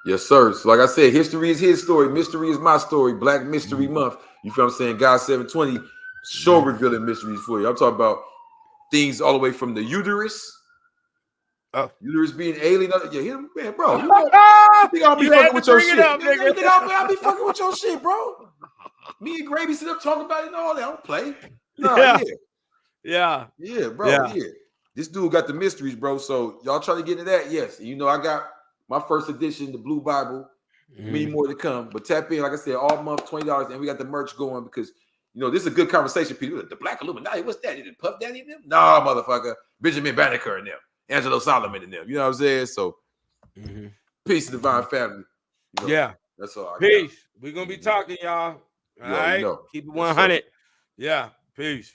Yes, sir. So like I said, history is his story. Mystery is my story. Black Mystery Month. You feel what I'm saying? God 720, show revealing mysteries for you. I'm talking about things all the way from the uterus. Uterus being alien. Yeah, man, bro. You know, I'll be fucking with your shit. I'll be fucking with your shit, bro. Me and Gravy sit up talking about it and all that. I don't play. Yeah, bro. Yeah. This dude got the mysteries, bro. So y'all trying to get into that? Yes. You know, I got my first edition, the Blue Bible. Many more to come. But tap in, like I said, all month, $20, and we got the merch going because, you know, this is a good conversation. People, the Black Illuminati, what's that? Is it Puff Daddy and them? Nah, motherfucker. Benjamin Banneker and them. Angelo Solomon and them. You know what I'm saying? So, peace to Divine Family. You know, that's all I peace. We're going to be talking, y'all. All right? You know. Keep it 100. Yeah. Peace.